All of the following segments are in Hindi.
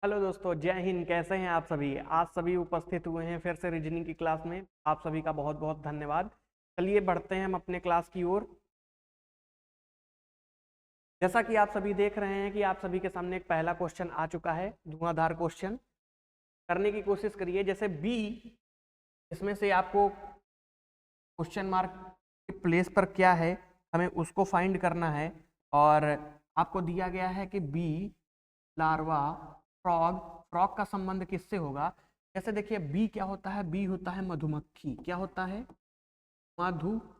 हेलो दोस्तों, जय हिंद। कैसे हैं आप सभी? आज सभी उपस्थित हुए हैं फिर से रीजनिंग की क्लास में। आप सभी का बहुत बहुत धन्यवाद। चलिए बढ़ते हैं हम अपने क्लास की ओर। जैसा कि आप सभी देख रहे हैं कि आप सभी के सामने एक पहला क्वेश्चन आ चुका है, धुआंधार क्वेश्चन। करने की कोशिश करिए। जैसे बी, इसमें से आपको क्वेश्चन मार्क के प्लेस पर क्या है हमें उसको फाइंड करना है। और आपको दिया गया है कि बी लार्वा फ्रॉग, फ्रॉग का संबंध किससे होगा। जैसे देखिए बी क्या होता है, बी होता है मधुमक्खी। क्या होता है? मधुमक्खी।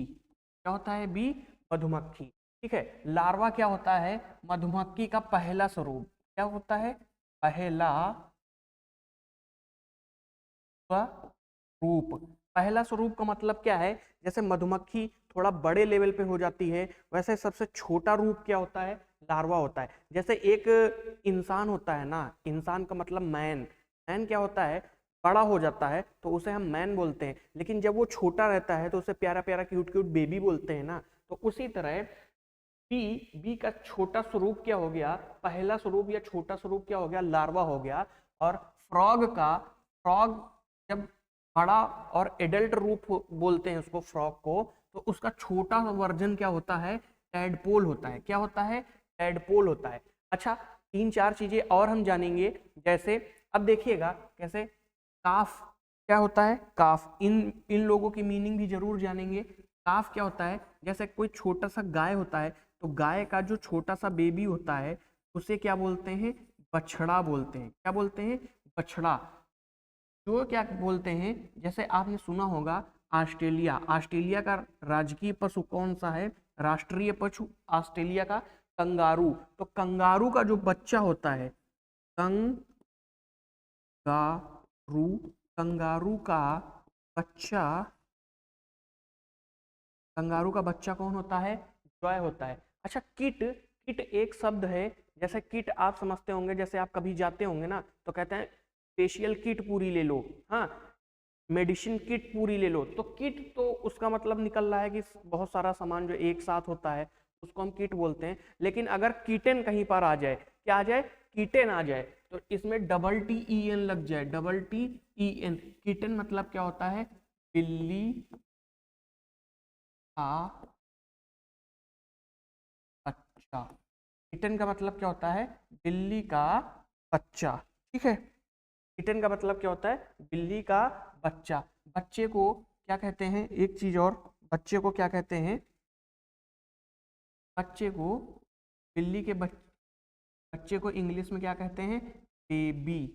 क्या होता है? बी मधुमक्खी। ठीक है। लार्वा क्या होता है? मधुमक्खी का पहला स्वरूप। क्या होता है? पहला स्वरूप। पहला स्वरूप का मतलब क्या है? जैसे मधुमक्खी थोड़ा बड़े लेवल पे हो जाती है, वैसे सबसे छोटा रूप क्या होता है? लार्वा होता है। जैसे एक इंसान होता है ना, इंसान का मतलब मैन। मैन क्या होता है? बड़ा हो जाता है तो उसे हम मैन बोलते हैं, लेकिन जब वो छोटा रहता है तो उसे प्यारा प्यारा क्यूट क्यूट बेबी बोलते हैं ना। तो उसी तरह बी, बी का छोटा स्वरूप क्या हो गया? पहला स्वरूप या छोटा स्वरूप क्या हो गया? लार्वा हो गया। और फ्रॉग का, फ्रॉग जब बड़ा और एडल्ट रूप बोलते हैं उसको, फ्रॉग को, तो उसका छोटा वर्जन क्या होता है? टैडपोल होता है। क्या होता है? टैडपोल होता है। अच्छा, तीन चार चीजें और हम जानेंगे। जैसे अब देखिएगा कैसे काफ क्या होता है? काफ, इन इन लोगों की मीनिंग भी जरूर जानेंगे। काफ क्या होता है? जैसे कोई छोटा सा गाय होता है, तो गाय का जो छोटा सा बेबी होता है उसे क्या बोलते हैं? बछड़ा बोलते हैं। क्या बोलते हैं? बछड़ा। तो क्या बोलते हैं? जैसे आपने सुना होगा ऑस्ट्रेलिया, ऑस्ट्रेलिया का राजकीय पशु कौन सा है? राष्ट्रीय पशु ऑस्ट्रेलिया का कंगारू। तो कंगारू का जो बच्चा होता है, कंगारू, कंगारू का बच्चा, कंगारू का बच्चा कौन होता है? जॉय होता है। अच्छा, किट, किट एक शब्द है। जैसे किट आप समझते होंगे, जैसे आप कभी जाते होंगे ना तो कहते हैं फेशियल किट पूरी ले लो, हाँ, मेडिसिन किट पूरी ले लो। तो किट तो उसका मतलब निकल रहा है कि बहुत सारा सामान जो एक साथ होता है उसको हम किट बोलते हैं। लेकिन अगर कीटन कहीं पर आ जाए, क्या आ जाए? कीटन आ जाए, तो इसमें डबल टी ई एन लग जाए, double T E N. Kitten मतलब क्या होता है? बिल्ली का बच्चा। किटन का मतलब क्या होता है? बिल्ली का बच्चा। ठीक है। किटन का मतलब क्या होता है? बिल्ली का बच्चा। बच्चे को क्या कहते हैं? एक चीज और, बच्चे को क्या कहते हैं? बच्चे को, बिल्ली के बच्चे को इंग्लिश में क्या कहते हैं? बेबी।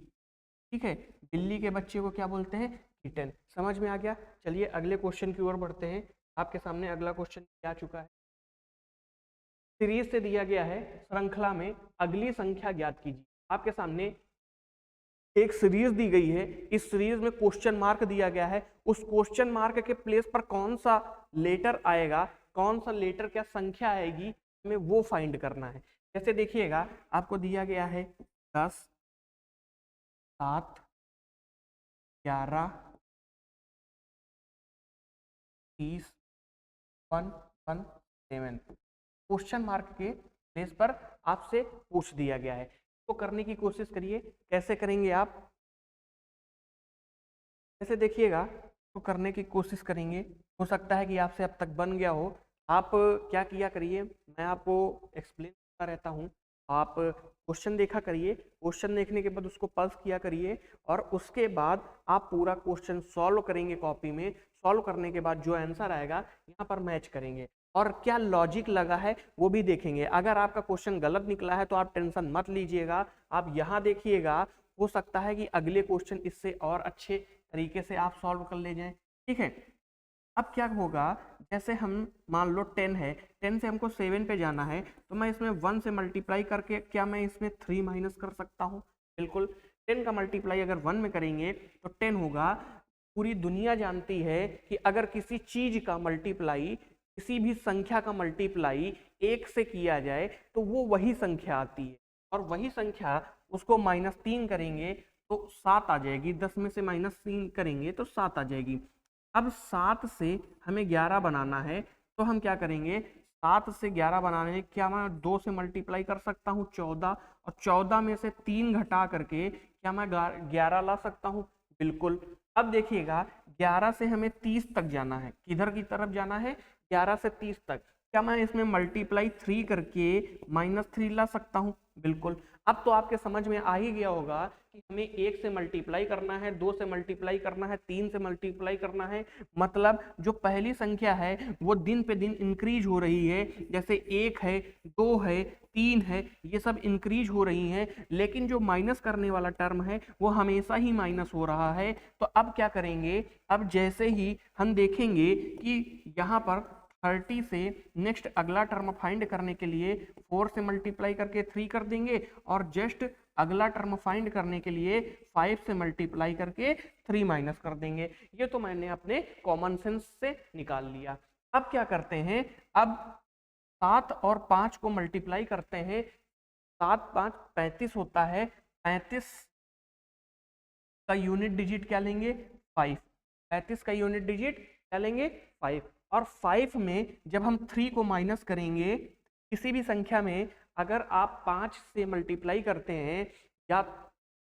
ठीक है। बिल्ली के बच्चे को क्या बोलते हैं? किटन। समझ में आ गया? चलिए अगले क्वेश्चन की ओर बढ़ते हैं। आपके सामने अगला क्वेश्चन आ चुका है। सीरीज से दिया गया है श्रृंखला में अगली संख्या ज्ञात कीजिए। आपके सामने एक सीरीज दी गई है, इस सीरीज में क्वेश्चन मार्क दिया गया है। उस क्वेश्चन मार्क के प्लेस पर कौन सा लेटर आएगा, कौन सा लेटर, क्या संख्या आएगी, हमें वो फाइंड करना है। जैसे देखिएगा आपको दिया गया है 10, 7, 11, 30, 1, 1, 7। क्वेश्चन मार्क के प्लेस पर आपसे पूछ दिया गया है। तो करने की कोशिश करिए। कैसे करेंगे आप? जैसे देखिएगा तो करने की कोशिश करेंगे। हो सकता है कि आपसे अब तक बन गया हो। आप क्या किया करिए, मैं आपको एक्सप्लेन करता रहता हूँ। आप क्वेश्चन देखा करिए, क्वेश्चन देखने के बाद उसको पल्स किया करिए, और उसके बाद आप पूरा क्वेश्चन सॉल्व करेंगे कॉपी में। सॉल्व करने के बाद जो आंसर आएगा यहाँ पर मैच करेंगे, और क्या लॉजिक लगा है वो भी देखेंगे। अगर आपका क्वेश्चन गलत निकला है तो आप टेंशन मत लीजिएगा, आप यहाँ देखिएगा। हो सकता है कि अगले क्वेश्चन इससे और अच्छे तरीके से आप सॉल्व कर ले जाएं। ठीक है। अब क्या होगा? जैसे हम मान लो 10 है, 10 से हमको 7 पे जाना है, तो मैं इसमें 1 से मल्टीप्लाई करके क्या मैं इसमें 3 माइनस कर सकता हूँ? बिल्कुल। 10 का मल्टीप्लाई अगर 1 में करेंगे तो 10 होगा। पूरी दुनिया जानती है कि अगर किसी चीज का मल्टीप्लाई, किसी भी संख्या का मल्टीप्लाई 1 से किया जाए तो वो वही संख्या आती है, और वही संख्या उसको -3 करेंगे तो 7 आ जाएगी। 10 में से -3 करेंगे तो 7 आ जाएगी। अब 7 से हमें 11 बनाना है, तो हम क्या करेंगे? 7 से 11 बनाने में क्या मैं 2 से मल्टीप्लाई कर सकता हूँ 14, और 14 में से 3 घटा करके क्या मैं 11 ला सकता हूँ? बिल्कुल। अब देखिएगा 11 से हमें 30 तक जाना है, किधर की तरफ जाना है? 11 से 30 तक। क्या मैं इसमें मल्टीप्लाई 3 करके -3 ला सकता हूँ? बिल्कुल। अब तो आपके समझ में आ ही गया होगा कि हमें 1 से मल्टीप्लाई करना है, 2 से मल्टीप्लाई करना है, 3 से मल्टीप्लाई करना है। मतलब जो पहली संख्या है वो दिन पे दिन इंक्रीज हो रही है, जैसे 1 है, 2 है, 3 है, ये सब इंक्रीज हो रही हैं, लेकिन जो माइनस करने वाला टर्म है वो हमेशा ही माइनस हो रहा है। तो अब क्या करेंगे? अब जैसे ही हम देखेंगे कि यहाँ पर 30 से नेक्स्ट अगला टर्म फाइंड करने के लिए 4 से मल्टीप्लाई करके 3 कर देंगे, और जस्ट अगला टर्म फाइंड करने के लिए 5 से मल्टीप्लाई करके 3 माइनस कर देंगे। ये तो मैंने अपने कॉमन सेंस से निकाल लिया। अब क्या करते हैं? अब 7 और 5 को मल्टीप्लाई करते हैं। 7 5 35 होता है। 35 का यूनिट डिजिट क्या लेंगे? 5। 35 का यूनिट डिजिट क्या लेंगे? 5। और 5 में जब हम 3 को माइनस करेंगे, किसी भी संख्या में अगर आप 5 से मल्टीप्लाई करते हैं या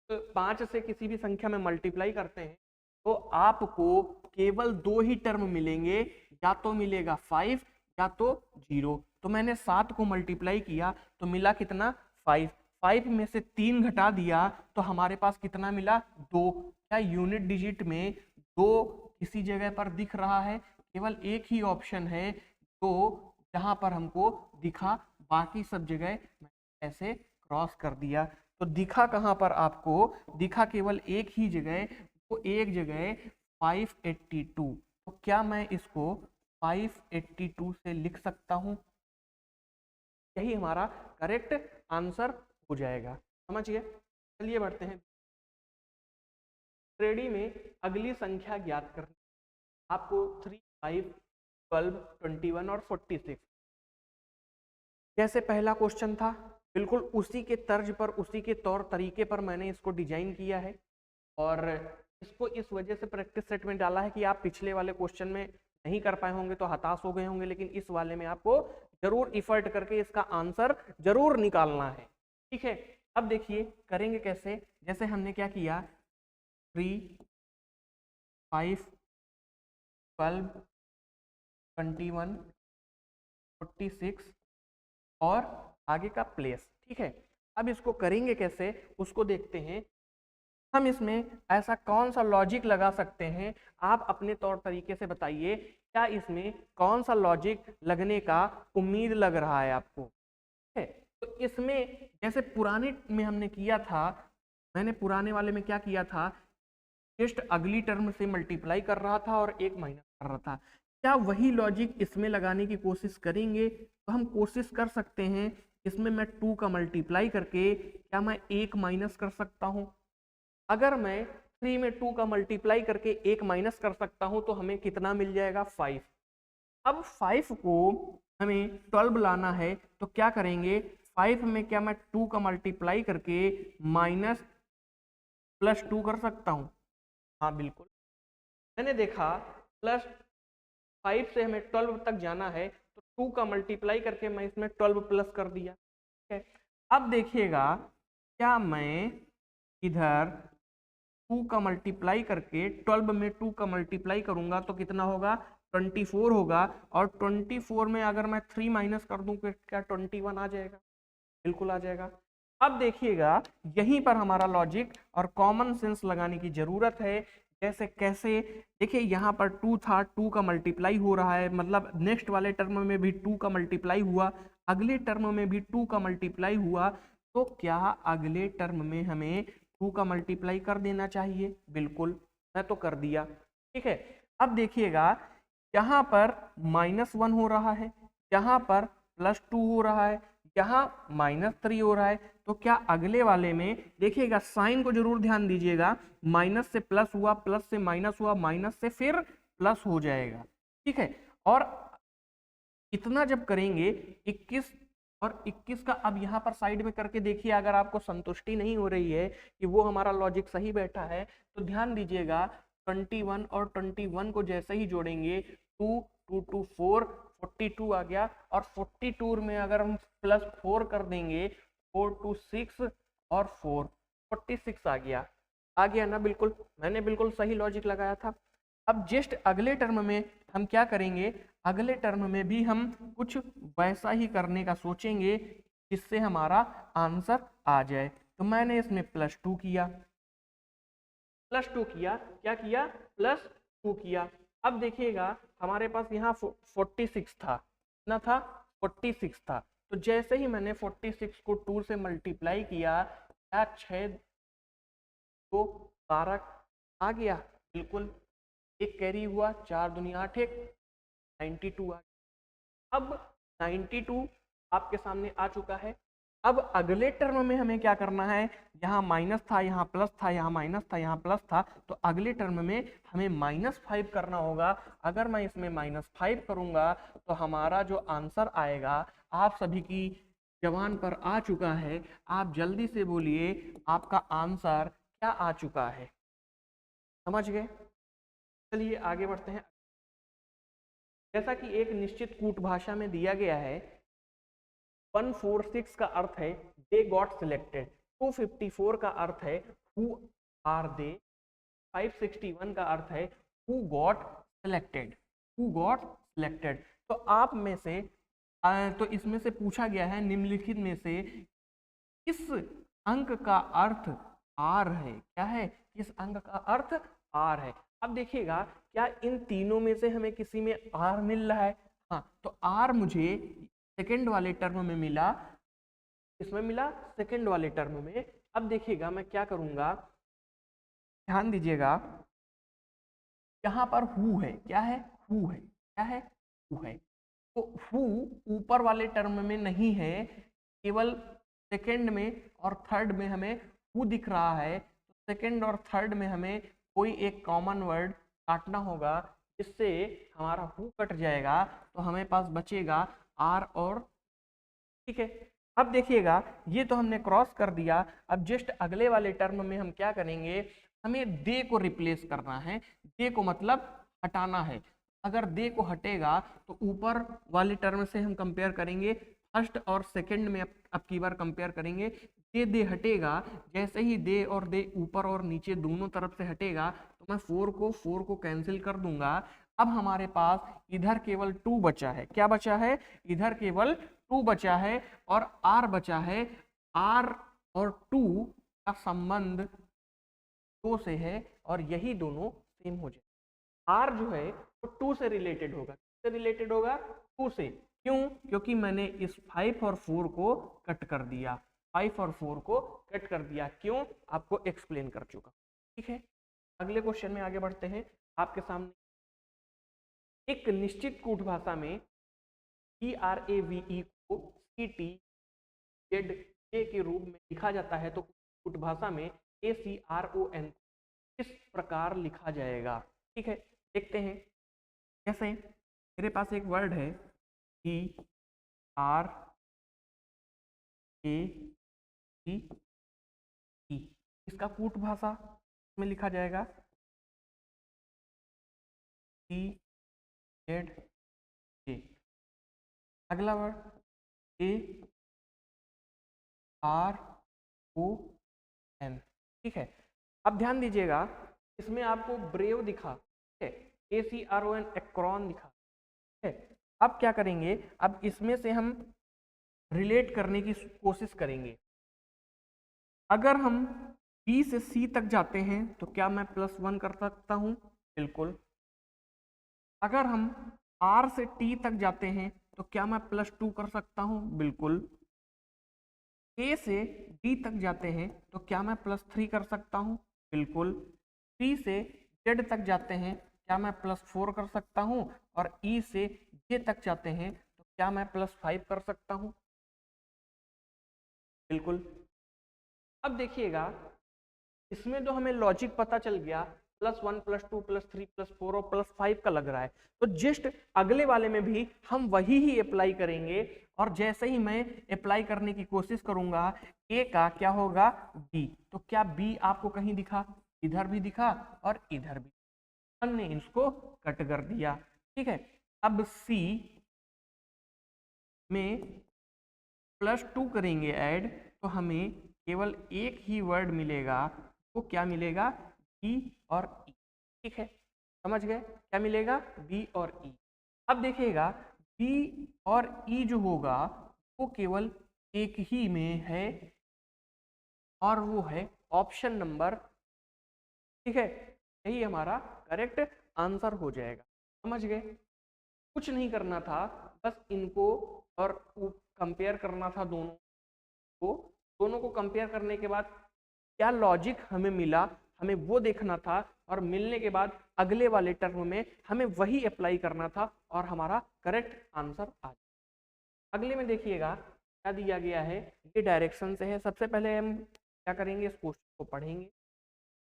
5 से किसी भी संख्या में मल्टीप्लाई करते हैं, तो आपको केवल 2 ही टर्म मिलेंगे, या तो मिलेगा 5 या तो 0। तो मैंने 7 को मल्टीप्लाई किया तो मिला कितना? 5। 5 में से 3 घटा दिया तो हमारे पास कितना मिला? 2। क्या यूनिट डिजिट में 2 किसी जगह पर दिख रहा है? केवल एक ही ऑप्शन है तो जहां पर हमको दिखा, बाकी सब जगह ऐसे क्रॉस कर दिया। तो दिखा कहां पर आपको? दिखा केवल एक ही जगह, तो एक जगह 582। तो क्या मैं इसको 582 से लिख सकता हूं? यही हमारा करेक्ट आंसर हो जाएगा। समझिए। चलिए बढ़ते हैं। श्रेणी में अगली संख्या ज्ञात करनी। आपको 3 5 12 21 और 46, जैसे पहला क्वेश्चन था बिल्कुल उसी के तर्ज पर, उसी के तौर तरीके पर मैंने इसको डिजाइन किया है, और इसको इस वजह से प्रैक्टिस सेट में डाला है कि आप पिछले वाले क्वेश्चन में नहीं कर पाए होंगे तो हताश हो गए होंगे, लेकिन इस वाले में आपको जरूर इफर्ट करके इसका आंसर जरूर निकालना है। ठीक है। अब देखिए करेंगे कैसे। जैसे हमने क्या किया, 3 5 12 21 46 और आगे का प्लेस। ठीक है। अब इसको करेंगे कैसे उसको देखते हैं। हम इसमें ऐसा कौन सा लॉजिक लगा सकते हैं, आप अपने तौर तरीके से बताइए, क्या इसमें कौन सा लॉजिक लगने का उम्मीद लग रहा है आपको? ठीक है। तो इसमें जैसे पुराने में हमने किया था, मैंने पुराने वाले में क्या किया था, जस्ट अगली टर्म से मल्टीप्लाई कर रहा था और एक माइनस कर रहा था। क्या वही लॉजिक इसमें लगाने की कोशिश करेंगे? तो हम कोशिश कर सकते हैं। इसमें मैं 2 का मल्टीप्लाई करके क्या मैं 1 माइनस कर सकता हूं? अगर मैं 3 में 2 का मल्टीप्लाई करके 1 माइनस कर सकता हूं तो हमें कितना मिल जाएगा? 5। अब 5 को हमें 12 लाना है तो क्या करेंगे? 5 में क्या मैं 2 का मल्टीप्लाई करके माइनस प्लस 2 कर सकता हूं? हाँ बिल्कुल। मैंने देखा प्लस 5 से हमें 12 तक जाना है तो 2 का मल्टीप्लाई करके मैं इसमें 12 प्लस कर दिया। ठीक है। अब देखिएगा क्या मैं इधर 2 का मल्टीप्लाई करके 12 में 2 का मल्टीप्लाई करूंगा तो कितना होगा? 24 होगा, और 24 में अगर मैं 3 माइनस कर दूं तो क्या 21 आ जाएगा? बिल्कुल आ जाएगा। अब देखिएगा यहीं पर हमारा लॉजिक और कॉमन सेंस लगाने की जरूरत है। जैसे कैसे? देखिए यहाँ पर 2 था, 2 का मल्टीप्लाई हो रहा है, मतलब नेक्स्ट वाले टर्म में भी 2 का मल्टीप्लाई हुआ, अगले टर्म में भी 2 का मल्टीप्लाई हुआ, तो क्या अगले टर्म में हमें 2 का मल्टीप्लाई कर देना चाहिए? बिल्कुल, मैं तो कर दिया। ठीक है। अब देखिएगा यहाँ पर -1 हो रहा है, यहाँ पर +2 हो रहा है, यहाँ -3 हो रहा है, तो क्या अगले वाले में देखिएगा साइन को जरूर ध्यान दीजिएगा, माइनस से प्लस हुआ, प्लस से माइनस हुआ, माइनस से फिर प्लस हो जाएगा। ठीक है। और इतना जब करेंगे 21 और 21 का अब यहाँ पर साइड में करके देखिए, अगर आपको संतुष्टि नहीं हो रही है कि वो हमारा लॉजिक सही बैठा है तो ध्यान दीजिएगा 21 और 21 को जैसे ही जोड़ेंगे 2 2 2 4 42 आ गया, और 42 में अगर हम +4 कर देंगे, 4 2 6 और 4 46 आ गया ना। बिल्कुल मैंने बिल्कुल सही लॉजिक लगाया था। अब जस्ट अगले टर्म में हम क्या करेंगे, अगले टर्म में भी हम कुछ वैसा ही करने का सोचेंगे जिससे हमारा आंसर आ जाए। तो मैंने इसमें +2 किया, क्या किया, +2 किया। अब देखिएगा हमारे पास यहाँ 46 था, कितना था, 46 था। तो जैसे ही मैंने 46 को 2 से मल्टीप्लाई किया, क्या 6 2 12 आ गया, बिल्कुल एक कैरी हुआ, 4 दूनी 8 एक 92 आ गया। अब 92 आपके सामने आ चुका है। अब अगले टर्म में हमें क्या करना है, यहाँ माइनस था, यहाँ प्लस था, यहाँ माइनस था, यहाँ प्लस था, तो अगले टर्म में हमें -5 करना होगा। अगर मैं इसमें -5 करूंगा तो हमारा जो आंसर आएगा, आप सभी की जबान पर आ चुका है। आप जल्दी से बोलिए आपका आंसर क्या आ चुका है, समझ गए। चलिए आगे बढ़ते हैं। जैसा कि एक निश्चित कूट भाषा में दिया गया है, 146 का अर्थ है दे गॉट सिलेक्टेड, 254 का अर्थ है हु आर दे, 561 का अर्थ है who got selected, who got selected. तो आप में से तो इसमें से पूछा गया है निम्नलिखित में से किस अंक का अर्थ आर है, क्या है, किस अंक का अर्थ आर है। अब देखिएगा क्या इन तीनों में से हमें किसी में आर मिल रहा है, हाँ, तो आर मुझे सेकंड वाले टर्म में मिला, इसमें मिला सेकंड वाले टर्म में। अब देखिएगा मैं क्या करूंगा, ध्यान दीजिएगा, यहाँ पर हु है, क्या है, हु है, क्या है, हु है। तो हु ऊपर वाले टर्म में नहीं है, केवल सेकंड में और थर्ड में हमें हु दिख रहा है। तो सेकंड और थर्ड में हमें कोई एक कॉमन वर्ड काटना होगा, जिससे हमारा हु कट जाएगा, तो हमें पास बचेगा आर और, ठीक है। अब देखिएगा ये तो हमने क्रॉस कर दिया। अब जस्ट अगले वाले टर्म में हम क्या करेंगे, हमें दे को रिप्लेस करना है, दे को मतलब हटाना है। अगर दे को हटेगा तो ऊपर वाले टर्म से हम कंपेयर करेंगे, फर्स्ट और सेकंड में अब की बार कंपेयर करेंगे। दे हटेगा, जैसे ही दे और दे ऊपर और नीचे दोनों तरफ से हटेगा तो मैं 4 को कैंसिल कर दूंगा। अब हमारे पास इधर केवल 2 बचा है, क्या बचा है, इधर केवल 2 बचा है और आर बचा है। आर और 2 का संबंध 2 से है और यही दोनों सेम हो जाए। आर जो है वो 2 से रिलेटेड होगा, किससे रिलेटेड होगा, 2 से। क्यों, क्योंकि मैंने इस 5 और 4 को कट कर दिया, 5 और 4 को कट कर दिया, क्यों, आपको एक्सप्लेन कर चुका, ठीक है। अगले क्वेश्चन में आगे बढ़ते हैं। आपके सामने एक निश्चित कूट भाषा में TRAVE को CTZA के रूप में लिखा जाता है, तो कूट भाषा में ACRON किस प्रकार लिखा जाएगा, ठीक है। देखते हैं, जैसे मेरे पास एक वर्ड है TRAVE, इसका कूट भाषा में लिखा जाएगा TZA। अगला वर्ड ARON, ठीक है। अब ध्यान दीजिएगा, इसमें आपको ब्रेव दिखा, ठीक है, ACRON एक्रोन दिखा, ठीक है। अब क्या करेंगे, अब इसमें से हम रिलेट करने की कोशिश करेंगे। अगर हम B से C तक जाते हैं तो क्या मैं +1 कर सकता हूं, बिल्कुल। अगर हम R से T तक जाते हैं तो क्या मैं +2 कर सकता हूं, बिल्कुल। A से D तक जाते हैं तो क्या मैं +3 कर सकता हूं, बिल्कुल। C से Z तक जाते हैं क्या मैं +4 कर सकता हूं, और E से J तक जाते हैं तो क्या मैं +5 कर सकता हूं, बिल्कुल। अब देखिएगा, इसमें तो हमें लॉजिक पता चल गया, +1 +2 +3 +4 और +5 का लग रहा है। तो जस्ट अगले वाले में भी हम वही ही अप्लाई करेंगे, और जैसे ही मैं अप्लाई करने की कोशिश करूंगा, ए का क्या होगा, बी। तो क्या बी आपको कहीं दिखा, इधर भी दिखा और इधर भी, हमने इसको कट कर दिया, ठीक है। अब सी में +2 करेंगे ऐड, तो हमें केवल एक ही वर्ड मिलेगा। वो क्या मिलेगा? बी और ई। ठीक है, समझ गए? क्या मिलेगा? बी और ई। अब देखिएगा बी और ई जो होगा वो केवल एक ही में है, और वो है ऑप्शन नंबर। ठीक है, यही हमारा करेक्ट आंसर हो जाएगा। समझ गए? कुछ नहीं करना था, बस इनको और कंपेयर करना था दोनों को कंपेयर करने के बाद क्या लॉजिक हमें मिला, हमें वो देखना था, और मिलने के बाद अगले वाले टर्म में हमें वही अप्लाई करना था और हमारा करेक्ट आंसर आ जाए। अगले में देखिएगा क्या दिया गया है, ये डायरेक्शन से है। सबसे पहले हम क्या करेंगे, इस क्वेश्चन को पढ़ेंगे।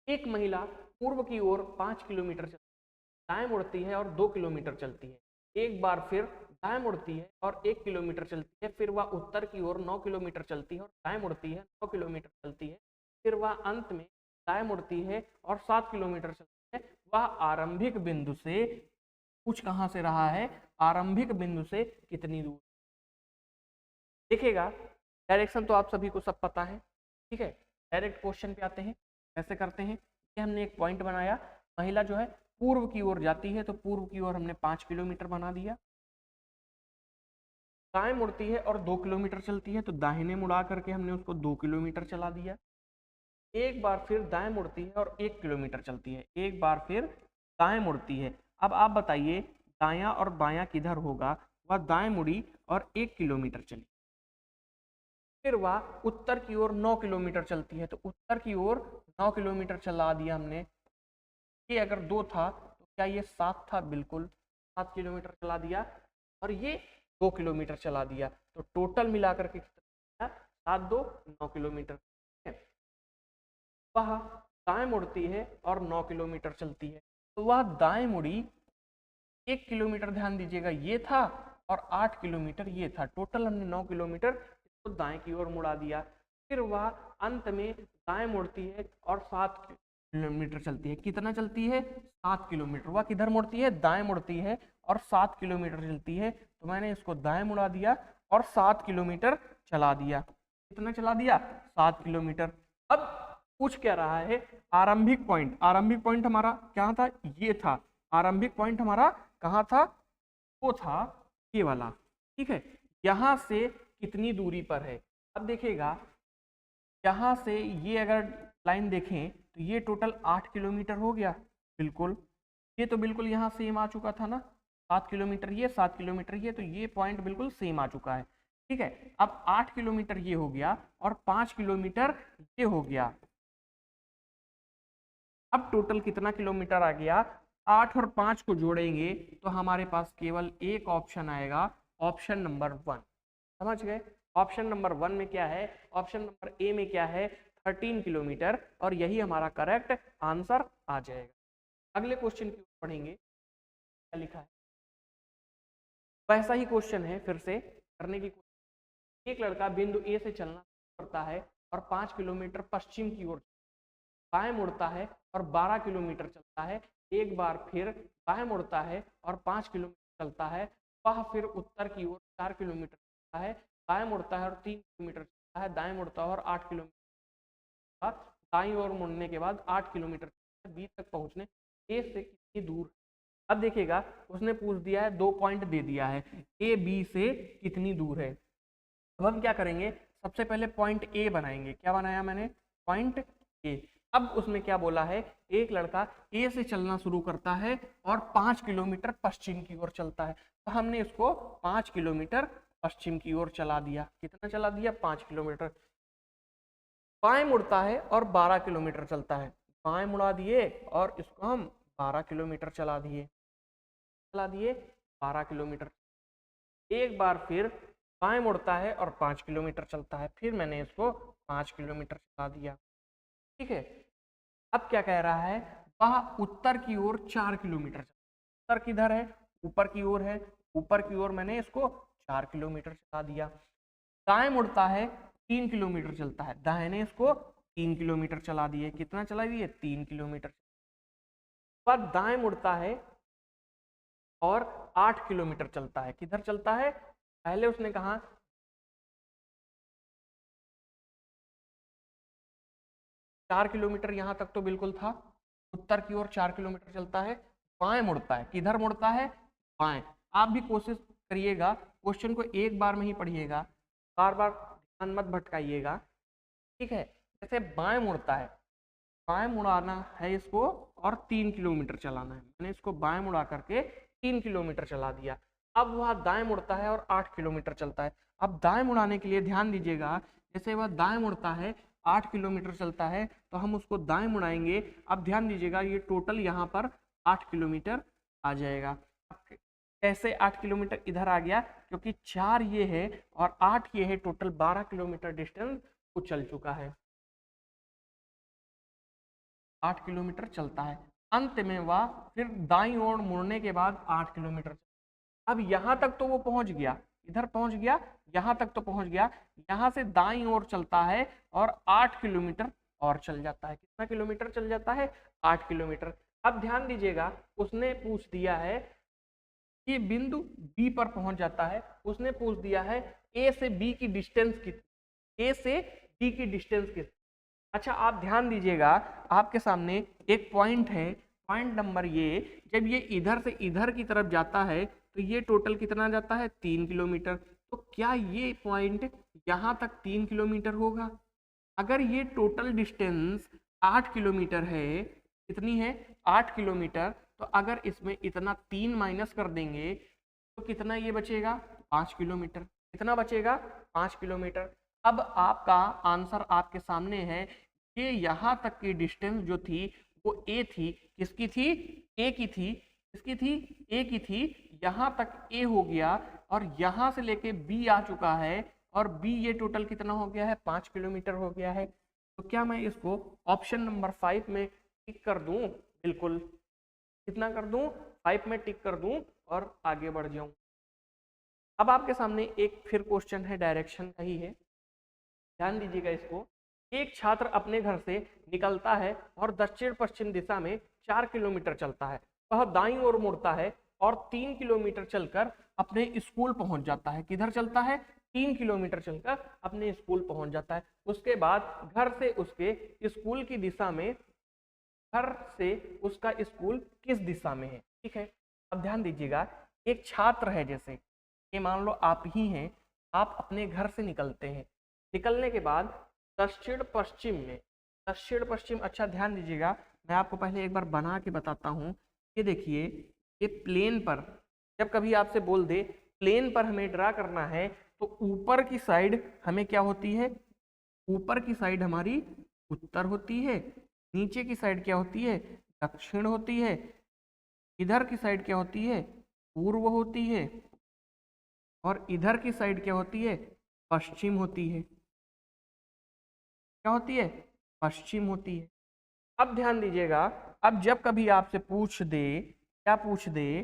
एक महिला पूर्व की ओर 5 किलोमीटर दाएं मुड़ती है और 2 किलोमीटर चलती है। एक बार फिर दाएं मुड़ती है और 1 किलोमीटर चलती है। फिर वह उत्तर की ओर 9 किलोमीटर चलती है और दाएं मुड़ती है, 9 किलोमीटर चलती है। फिर वह अंत में दाएं मुड़ती है और 7 किलोमीटर चलती है। वह आरंभिक बिंदु से, कुछ कहां से रहा है, आरंभिक बिंदु से कितनी दूर। देखिएगा डायरेक्शन तो आप सभी को सब पता है। ठीक है, डायरेक्ट क्वेश्चन पे आते हैं। कैसे करते हैं कि हमने एक पॉइंट बनाया, महिला जो है पूर्व की ओर जाती है, तो पूर्व की ओर हमने 5 किलोमीटर बना दिया। दाएं मुड़ती है और 2 किलोमीटर चलती है, तो दाहिने मुड़ा करके हमने उसको 2 किलोमीटर चला दिया। एक बार फिर दाएं मुड़ती है और 1 किलोमीटर चलती है। एक बार फिर दाएं मुड़ती है। अब आप बताइए दायां और बायां किधर होगा? वह दाएं मुड़ी और 1 किलोमीटर चली। फिर वह उत्तर की ओर 9 किलोमीटर चलती है, तो उत्तर की ओर 9 किलोमीटर चला दिया हमने। ये अगर 2 था तो क्या ये 7 था? बिल्कुल 7 किलोमीटर चला दिया। और ये 2 किलोमीटर चला दिया, तो टोटल मिलाकर के कितना? 7 2 9 किलोमीटर। वह दाएं मुड़ती है और 9 किलोमीटर चलती है, तो वह दाएं मुड़ी 1 किलोमीटर, ध्यान दीजिएगा ये था, और 8 किलोमीटर ये था। टोटल हमने 9 किलोमीटर इसको दाएं की ओर मुड़ा दिया। फिर वह अंत में दाएं मुड़ती है और 7 किलोमीटर चलती है। कितना चलती है? 7 किलोमीटर। वह किधर मुड़ती है? दाएं मुड़ती है और 7 किलोमीटर चलती है, तो मैंने इसको दाएं मुड़ा दिया और 7 किलोमीटर चला दिया। कितना चला दिया? 7 किलोमीटर। अब पूछ क्या रहा है? आरंभिक पॉइंट। आरंभिक पॉइंट हमारा क्या था? ये था। आरंभिक पॉइंट हमारा कहाँ था? वो था ये वाला। ठीक है, यहां से कितनी दूरी पर है? अब देखिएगा यहां से ये अगर लाइन देखें तो ये टोटल 8 किलोमीटर हो गया। बिल्कुल, ये तो बिल्कुल यहाँ सेम आ चुका था ना, 7 किलोमीटर ये, 7 किलोमीटर ये, तो ये पॉइंट बिल्कुल सेम आ चुका है। ठीक है, अब 8 किलोमीटर ये हो गया और 5 किलोमीटर ये हो गया। अब टोटल कितना किलोमीटर आ गया? 8 और 5 को जोड़ेंगे तो हमारे पास केवल एक ऑप्शन आएगा, ऑप्शन नंबर 1। समझ गए? ऑप्शन नंबर 1 में क्या है? ऑप्शन नंबर ए में क्या है? 13 किलोमीटर, और यही हमारा करेक्ट आंसर आ जाएगा। अगले क्वेश्चन की ओर पढ़ेंगे। क्या लिखा है? वैसा ही क्वेश्चन है, फिर से करने की कोशिश। एक लड़का बिंदु ए से चलना करता है और 5 किलोमीटर पश्चिम की ओर बाएं मुड़ता है और 12 किलोमीटर चलता है। एक बार फिर बाएं मुड़ता है और 5 किलोमीटर चलता है। वह फिर उत्तर की ओर 4 किलोमीटर चलता है। बाएं मुड़ता है और 3 किलोमीटर चलता है। दाएं मुड़ता है और 8 किलोमीटर। दाईं ओर मुड़ने के बाद 8 किलोमीटर बी तक पहुंचने ए से कितनी दूर? अब देखिएगा उसने पूछ दिया है, 2 पॉइंट दे दिया है, ए बी से कितनी दूर है। अब हम क्या करेंगे? सबसे पहले पॉइंट ए बनाएंगे। क्या बनाया मैंने? Point A. अब उसमें क्या बोला है? एक लड़का ए से चलना शुरू करता है और 5 किलोमीटर पश्चिम की ओर चलता है, तो हमने इसको 5 किलोमीटर पश्चिम की ओर चला दिया। कितना चला दिया? 5 किलोमीटर। बाएं मुड़ता है और 12 किलोमीटर चलता है, बाएं मुड़ा दिए और इसको हम 12 किलोमीटर चला दिए। 12 किलोमीटर। एक बार फिर बाएं मुड़ता है और 5 किलोमीटर चलता है, फिर मैंने इसको 5 किलोमीटर चला दिया। ठीक है, अब क्या कह रहा है? वह उत्तर की ओर 4 किलोमीटर। उत्तर किधर है? ऊपर की ओर है। ऊपर की ओर मैंने इसको 4 किलोमीटर चला दिया। दाएं मुड़ता है, 3 किलोमीटर चलता है, दाहिने इसको 3 किलोमीटर चला दिए। कितना चला दिए? 3 किलोमीटर। बाद दाएं मुड़ता है और 8 किलोमीटर चलता है। किधर चलता है? पहले उसने कहा 4 किलोमीटर, यहाँ तक तो बिल्कुल था। उत्तर की ओर 4 किलोमीटर चलता है, बाएं मुड़ता है। किधर मुड़ता है? बाएं। आप भी कोशिश करिएगा, क्वेश्चन को एक बार में ही पढ़िएगा, बार बार ध्यान मत भटकाइएगा, ठीक है। जैसे बाएं मुड़ता है, बाएं मुड़ाना है इसको और 3 किलोमीटर चलाना है। मैंने इसको बाएं मुड़ा करके 3 किलोमीटर चला दिया। अब वह दाएं मुड़ता है और 8 किलोमीटर चलता है। अब दाएं मुड़ाने के लिए ध्यान दीजिएगा, जैसे वह दाएं मुड़ता है 8 किलोमीटर चलता है तो हम उसको दाएं मुड़ाएंगे। अब ध्यान दीजिएगा, ये टोटल यहाँ पर 8 किलोमीटर आ जाएगा। कैसे 8 किलोमीटर इधर आ गया? क्योंकि 4 ये है और 8 ये है, टोटल 12 किलोमीटर डिस्टेंस वो चल चुका है। 8 किलोमीटर चलता है। अंत में वह फिर दाईं ओर मुड़ने के बाद 8 किलोमीटर। अब यहां तक तो वो पहुंच गया, इधर पहुंच गया, यहां तक तो पहुंच गया। यहां से दाईं ओर चलता है और 8 किलोमीटर और चल जाता है। कितना किलोमीटर चल जाता है? 8 किलोमीटर। अब ध्यान दीजिएगा, उसने पूछ दिया है कि बिंदु बी पर पहुंच जाता है। उसने पूछ दिया है ए से बी की डिस्टेंस कितनी, ए से बी की डिस्टेंस कितनी। अच्छा, आप ध्यान दीजिएगा, आपके सामने एक पॉइंट है, पॉइंट नंबर ये, जब ये इधर से इधर की तरफ जाता है तो ये टोटल कितना जाता है? 3 किलोमीटर। तो क्या ये पॉइंट यहाँ तक 3 किलोमीटर होगा? अगर ये टोटल डिस्टेंस 8 किलोमीटर है, कितनी है? 8 किलोमीटर। तो अगर इसमें इतना 3 माइनस कर देंगे तो कितना ये बचेगा? 5 किलोमीटर। कितना बचेगा? 5 किलोमीटर। अब आपका आंसर आपके सामने है। ये यहाँ तक की डिस्टेंस जो थी वो ए थी। किसकी थी? ए की थी। किसकी थी? ए की थी। यहाँ तक ए हो गया और यहाँ से लेके बी आ चुका है और बी ये टोटल कितना हो गया है? 5 किलोमीटर हो गया है। तो क्या मैं इसको ऑप्शन नंबर 5 में टिक कर दूं? बिल्कुल। कितना कर दूं? 5 में टिक कर दूं और आगे बढ़ जाऊं। अब आपके सामने एक फिर क्वेश्चन है, डायरेक्शन का ही है, ध्यान दीजिएगा इसको। एक छात्र अपने घर से निकलता है और दक्षिण पश्चिम दिशा में 4 किलोमीटर चलता है। वह दाईं ओर मुड़ता है और 3 किलोमीटर चलकर अपने स्कूल पहुंच जाता है। किधर चलता है? 3 किलोमीटर चलकर अपने स्कूल पहुंच जाता है। उसके बाद घर से उसके स्कूल की दिशा में, घर से उसका स्कूल किस दिशा में है? ठीक है। अब ध्यान दीजिएगा, एक छात्र है, जैसे ये मान लो आप ही हैं, आप अपने घर से निकलते हैं। निकलने के बाद दक्षिण पश्चिम में, दक्षिण पश्चिम, अच्छा ध्यान दीजिएगा, मैं आपको पहले एक बार बना के बताता हूँ। ये देखिए, ये प्लेन पर, जब कभी आपसे बोल दे प्लेन पर हमें ड्रा करना है तो ऊपर की साइड हमें क्या होती है? ऊपर की साइड हमारी उत्तर होती है, नीचे की साइड क्या होती है? दक्षिण होती है, इधर की साइड क्या होती है? पूर्व होती है और इधर की साइड क्या होती है? पश्चिम होती है। क्या होती है? पश्चिम होती है। अब ध्यान दीजिएगा, अब जब कभी आपसे पूछ दे, क्या पूछ दे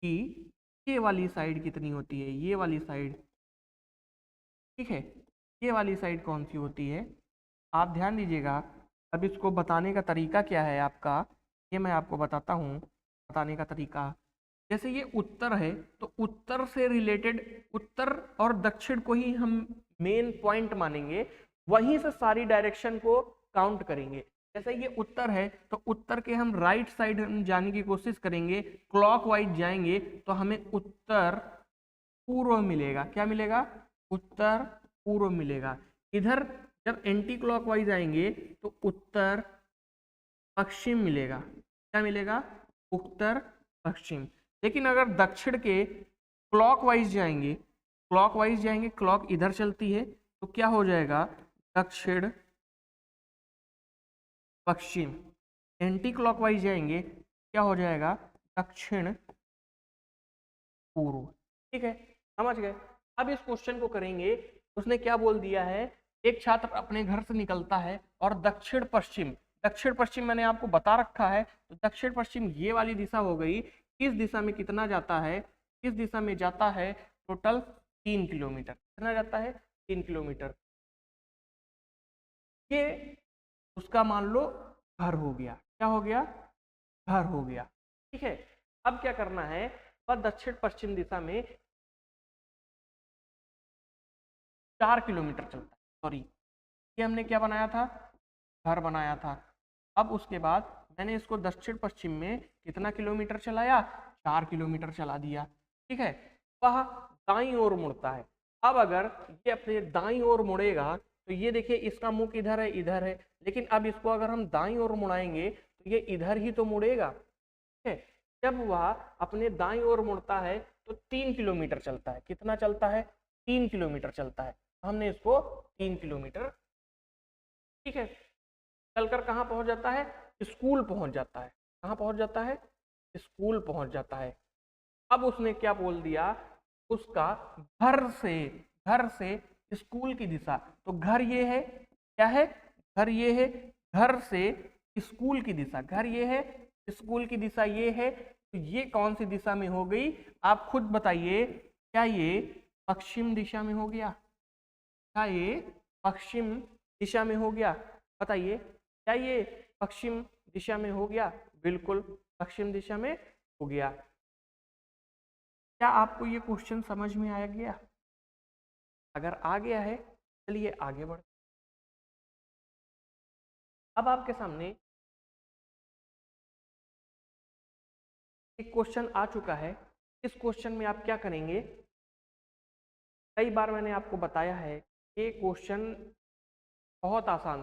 कि ये वाली साइड कितनी होती है, ये वाली साइड, ठीक है, ये वाली साइड कौन सी होती है, आप ध्यान दीजिएगा। अब इसको बताने का तरीका क्या है आपका, ये मैं आपको बताता हूँ बताने का तरीका। जैसे ये उत्तर है तो उत्तर से रिलेटेड, उत्तर और दक्षिण को ही हम मेन पॉइंट मानेंगे, वहीं से सारी डायरेक्शन को काउंट करेंगे। जैसे ये उत्तर है तो उत्तर के हम राइट साइड हम जाने की कोशिश करेंगे, क्लॉकवाइज जाएंगे तो हमें उत्तर पूर्व मिलेगा। क्या मिलेगा? उत्तर पूर्व मिलेगा। इधर जब एंटी क्लॉकवाइज आएंगे तो उत्तर पश्चिम मिलेगा। क्या मिलेगा? उत्तर पश्चिम। लेकिन अगर दक्षिण के क्लॉकवाइज जाएंगे, क्लॉकवाइज जाएंगे, क्लॉक इधर चलती है तो क्या हो जाएगा? दक्षिण पश्चिम। एंटी क्लॉकवाइज जाएंगे, क्या हो जाएगा? दक्षिण पूर्व। ठीक है, समझ गए। अब इस क्वेश्चन को करेंगे। उसने क्या बोल दिया है? एक छात्र अपने घर से निकलता है और दक्षिण पश्चिम, दक्षिण पश्चिम मैंने आपको बता रखा है, तो दक्षिण पश्चिम ये वाली दिशा हो गई। किस दिशा में कितना जाता है? किस दिशा में जाता है? Total 3 kilometre. कितना जाता है? 3 किलोमीटर। ये उसका मान लो घर हो गया। क्या हो गया? घर हो गया। ठीक है, अब क्या करना है? वह दक्षिण पश्चिम दिशा में 4 किलोमीटर चलता है। सॉरी, ये हमने क्या बनाया था, घर बनाया था। अब उसके बाद मैंने इसको दक्षिण पश्चिम में कितना किलोमीटर चलाया, 4 किलोमीटर चला दिया। ठीक है, वह दाईं ओर मुड़ता है। अब अगर ये अपने दाईं ओर मुड़ेगा तो ये देखिए इसका मुख इधर है, इधर है, लेकिन अब इसको अगर हम दाईं ओर मुड़ाएंगे तो ये इधर ही तो मुड़ेगा। ठीक है, जब वह अपने दाईं ओर मुड़ता है तो 3 किलोमीटर चलता है। कितना चलता है, 3 किलोमीटर चलता है। हमने इसको 3 किलोमीटर, ठीक है, चलकर कहाँ पहुंच जाता है, स्कूल पहुंच जाता है। कहाँ पहुंच जाता है, स्कूल पहुंच जाता है। अब उसने क्या बोल दिया, उसका घर से स्कूल की दिशा, तो घर ये है, क्या है, घर ये है, घर से स्कूल की दिशा, घर ये है, स्कूल की दिशा ये है, तो ये कौन सी दिशा में हो गई, आप खुद बताइए। क्या ये पश्चिम दिशा में हो गया, क्या ये पश्चिम दिशा में हो गया, बताइए, क्या ये पश्चिम दिशा में हो गया, बिल्कुल पश्चिम दिशा में हो गया। क्या आपको ये क्वेश्चन समझ में आया गया, अगर आ गया है चलिए आगे बढ़। अब आपके सामने एक क्वेश्चन आ चुका है। इस क्वेश्चन में आप क्या करेंगे, कई बार मैंने आपको बताया है ये क्वेश्चन बहुत आसान,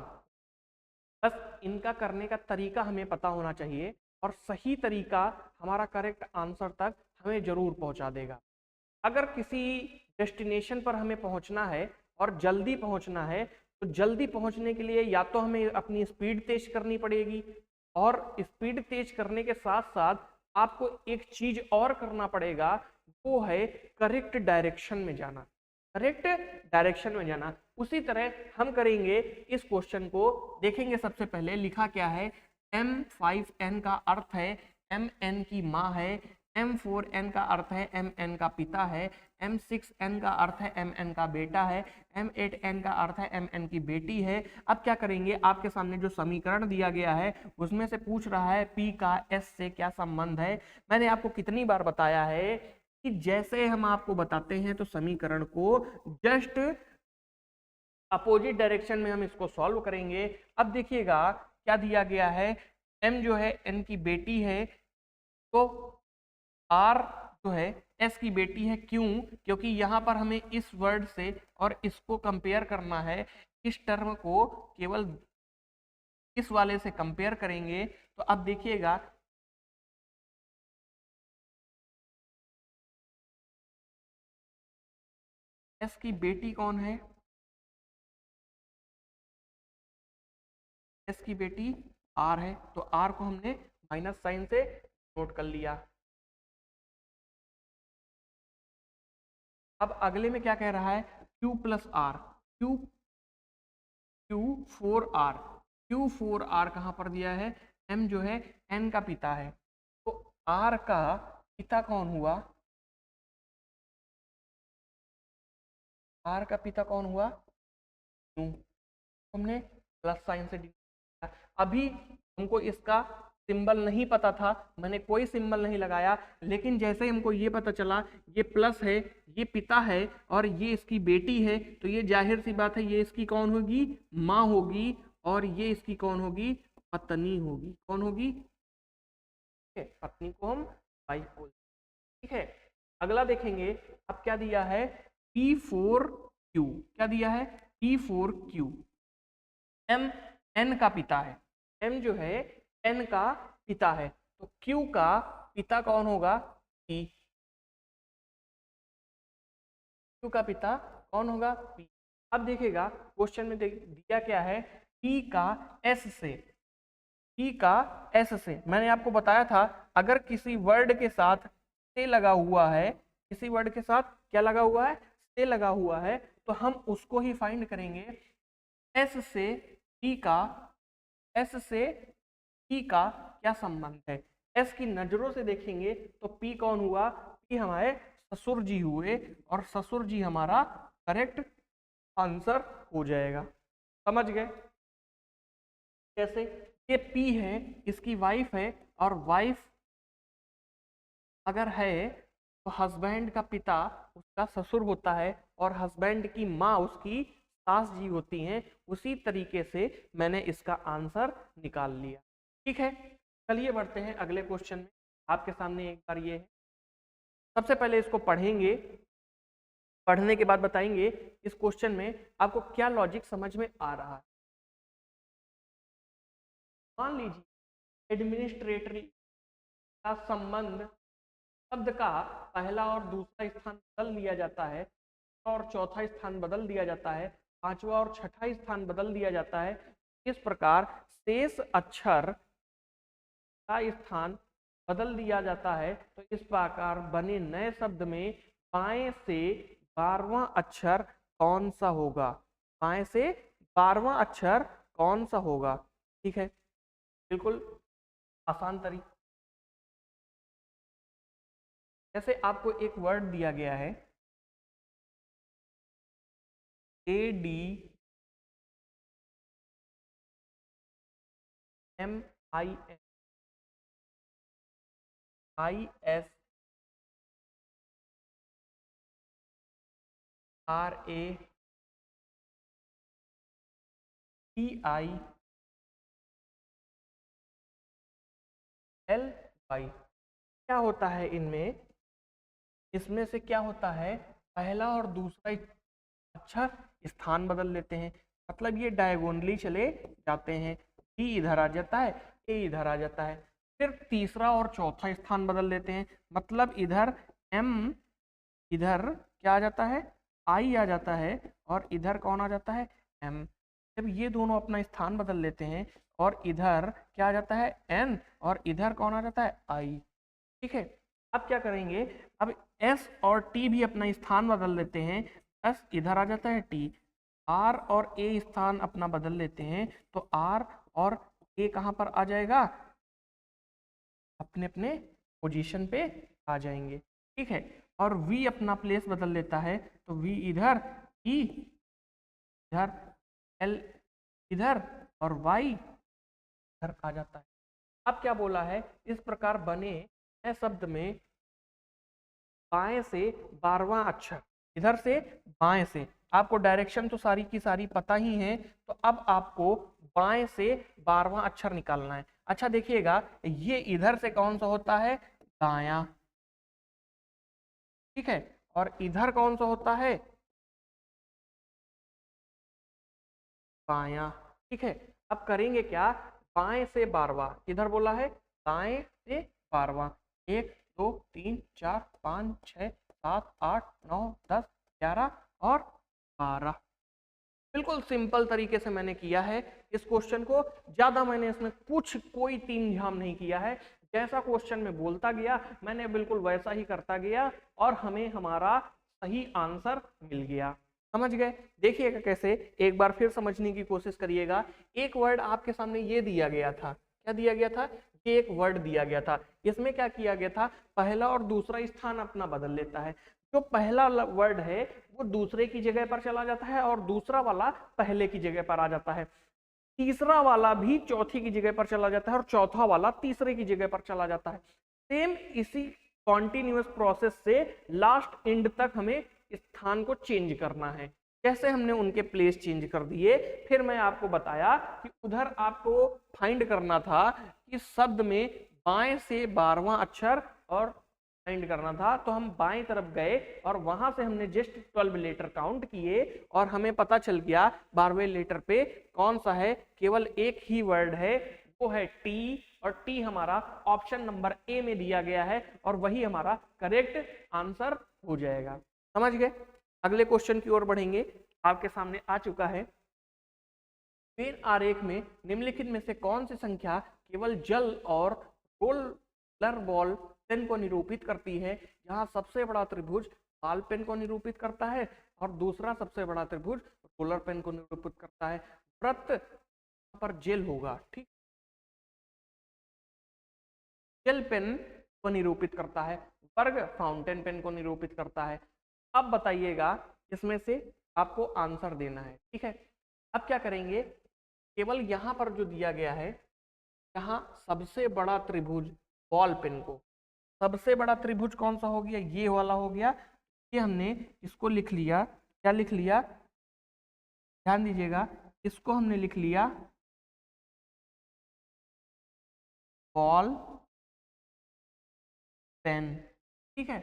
बस इनका करने का तरीका हमें पता होना चाहिए और सही तरीका हमारा करेक्ट आंसर तक हमें जरूर पहुंचा देगा। अगर किसी डेस्टिनेशन पर हमें पहुंचना है और जल्दी पहुंचना है तो जल्दी पहुंचने के लिए या तो हमें अपनी स्पीड तेज करनी पड़ेगी, और स्पीड तेज करने के साथ साथ आपको एक चीज और करना पड़ेगा, वो है करेक्ट डायरेक्शन में जाना, करेक्ट डायरेक्शन में जाना। उसी तरह हम करेंगे इस क्वेश्चन को, देखेंगे सबसे पहले लिखा क्या है, M5N का अर्थ है MN की माँ है, M4N का अर्थ है MN का पिता है, M6N का अर्थ है MN का बेटा है, M8N का अर्थ है MN की बेटी है। अब क्या करेंगे, आपके सामने जो समीकरण दिया गया है उसमें से पूछ रहा है P का S से क्या संबंध है। मैंने आपको कितनी बार बताया है कि जैसे हम आपको बताते हैं तो समीकरण को जस्ट अपोजिट डायरेक्शन में हम इसको सॉल्व करेंगे। अब देखिएगा क्या दिया गया है, M जो है N की बेटी है, तो R जो है S की बेटी है। क्यों, क्योंकि यहाँ पर हमें इस वर्ड से और इसको कंपेयर करना है, इस टर्म को केवल इस वाले से कंपेयर करेंगे। तो अब देखिएगा S की बेटी कौन है, S की बेटी R है, तो R को हमने माइनस साइन से नोट कर लिया। अब अगले में क्या कह रहा है, Q plus are, Q4R, Q4R कहाँ पर दिया है, M जो है N का पिता है, तो R का पिता कौन हुआ, R का पिता कौन हुआ, Q, हमने प्लस साइन से अभी हमको इसका सिंबल नहीं पता था, मैंने कोई सिंबल नहीं लगाया, लेकिन जैसे हमको ये पता चला ये प्लस है, ये पिता है और ये इसकी बेटी है, तो ये जाहिर सी बात है ये इसकी कौन होगी, माँ होगी, और ये इसकी कौन होगी, पत्नी होगी। कौन होगी, ठीक है, पत्नी को हम वाइफ बोलते हैं। ठीक है, अगला देखेंगे, अब क्या दिया है, P4Q, क्या दिया है, P4Q, M N का पिता है, M जो है N का पिता है, तो Q का पिता कौन होगा, P, Q का पिता कौन होगा, P। अब देखिएगा क्वेश्चन में दिया क्या है, P का S से, P का S से, मैंने आपको बताया था अगर किसी वर्ड के साथ से लगा हुआ है, किसी वर्ड के साथ क्या लगा हुआ है, से लगा हुआ है, तो हम उसको ही फाइंड करेंगे। S से P का, S से P का क्या संबंध है, S की नजरों से देखेंगे तो P कौन हुआ, P हमारे ससुर जी हुए, और ससुर जी हमारा करेक्ट आंसर हो जाएगा। समझ गए कैसे, ये P है, इसकी वाइफ है, और वाइफ अगर है तो हस्बैंड का पिता उसका ससुर होता है और हस्बैंड की माँ उसकी सास जी होती हैं। उसी तरीके से मैंने इसका आंसर निकाल लिया। ठीक है, चलिए बढ़ते हैं अगले क्वेश्चन में। आपके सामने एक बार ये है, सबसे पहले इसको पढ़ेंगे, पढ़ने के बाद बताएंगे इस क्वेश्चन में आपको क्या लॉजिक समझ में आ रहा है। मान लीजिए एडमिनिस्ट्रेटरी का संबंध शब्द का पहला और दूसरा स्थान बदल दिया जाता है और चौथा स्थान बदल दिया जाता है, पांचवा और छठा स्थान बदल दिया जाता है। इस प्रकार शेष अक्षर का स्थान बदल दिया जाता है। तो इस प्रकार बने नए शब्द में बाएं से 12वां अक्षर कौन सा होगा? बाएं से 12वां अक्षर कौन सा होगा? ठीक है, बिल्कुल आसान तरीका। जैसे आपको एक वर्ड दिया गया है ADMIN ISRAPILY। क्या होता है इनमें? इसमें से क्या होता है, पहला और दूसरा अक्षर स्थान बदल लेते हैं, मतलब ये डायगोनली चले जाते हैं। बी इधर आ जाता है, ए इधर आ जाता है। फिर तीसरा और चौथा स्थान बदल लेते हैं, मतलब इधर एम, इधर क्या आ जाता है, आई आ जाता है, और इधर कौन आ जाता है, एम। जब ये दोनों अपना स्थान बदल लेते हैं और इधर क्या आ जाता है, एन, और इधर कौन आ जाता है, आई। ठीक है, अब क्या करेंगे, अब एस और टी भी अपना स्थान बदल लेते हैं। एस इधर आ जाता है, टी, आर और ए स्थान अपना बदल लेते हैं, तो आर और ए कहाँ पर आ जाएगा, अपने अपने पोजीशन पे आ जाएंगे। ठीक है, और वी अपना प्लेस बदल लेता है, तो वी इधर, ई इधर, एल इधर, और वाई इधर आ जाता है। अब क्या बोला है, इस प्रकार बने नए शब्द में बाएं से 12वां अक्षर, इधर से बाएं से, आपको डायरेक्शन तो सारी की सारी पता ही है, तो अब आपको बाएं से 12वां अक्षर निकालना है। अच्छा देखिएगा, ये इधर से कौन सा होता है, दायां। ठीक है, और इधर कौन सा होता है, बायां। ठीक है, अब करेंगे क्या, बाएं से 12वां, किधर बोला है, दाएं से 12वां, 1 2 3 4 5 6 7 8 9 10 11 और 12। बिल्कुल सिंपल तरीके से मैंने किया है इस क्वेश्चन को, ज्यादा मैंने इसमें कुछ कोई तीन झाम नहीं किया है। जैसा क्वेश्चन में बोलता गया मैंने बिल्कुल वैसा ही करता गया और हमें हमारा सही आंसर मिल गया। समझ गए? देखिएगा कैसे, एक बार फिर समझने की कोशिश करिएगा। एक वर्ड आपके सामने ये दिया गया था, क्या दिया गया था, ये एक वर्ड दिया गया था। इसमें क्या किया गया था, पहला और दूसरा स्थान अपना बदल लेता है। जो पहला वर्ड है वो दूसरे की जगह पर चला जाता है और दूसरा वाला पहले की जगह पर आ जाता है। तीसरा वाला भी चौथी की जगह पर चला जाता है और चौथा वाला तीसरे की जगह पर चला जाता है। सेम इसी कॉन्टिन्यूअस प्रोसेस से लास्ट एंड तक हमें स्थान को चेंज करना है। जैसे हमने उनके प्लेस चेंज कर दिए, फिर मैं आपको बताया कि उधर आपको फाइंड करना था कि शब्द में बाएं से 12वां अक्षर और फाइंड करना था, तो हम बाएं तरफ गए और वहां से हमने जस्ट 12 लेटर काउंट किए और हमें पता चल गया 12वें लेटर पे कौन सा है, केवल एक ही वर्ड है, वो है टी, और टी हमारा ऑप्शन नंबर ए में दिया गया है और वही हमारा करेक्ट आंसर हो जाएगा। समझ गए? अगले क्वेश्चन की ओर बढ़ेंगे। आपके सामने आ चुका है, पेन आरेख में निम्नलिखित में से कौन सी संख्या केवल जल और रोलर बॉल पेन को निरूपित करती है। यहाँ सबसे बड़ा त्रिभुज बॉल पेन को निरूपित करता है और दूसरा सबसे बड़ा त्रिभुज रोलर पेन को निरूपित करता है। वृत्त पर जेल होगा, ठीक, जेल पेन को निरूपित करता है, वर्ग फाउंटेन पेन को निरूपित करता है। अब बताइएगा इसमें से आपको आंसर देना है। ठीक है, अब क्या करेंगे, केवल यहां पर जो दिया गया है, यहाँ सबसे बड़ा त्रिभुज बॉल पेन को, सबसे बड़ा त्रिभुज कौन सा हो गया, ये वाला हो गया। ये हमने इसको लिख लिया, क्या लिख लिया, ध्यान दीजिएगा, इसको हमने लिख लिया बॉल पेन। ठीक है,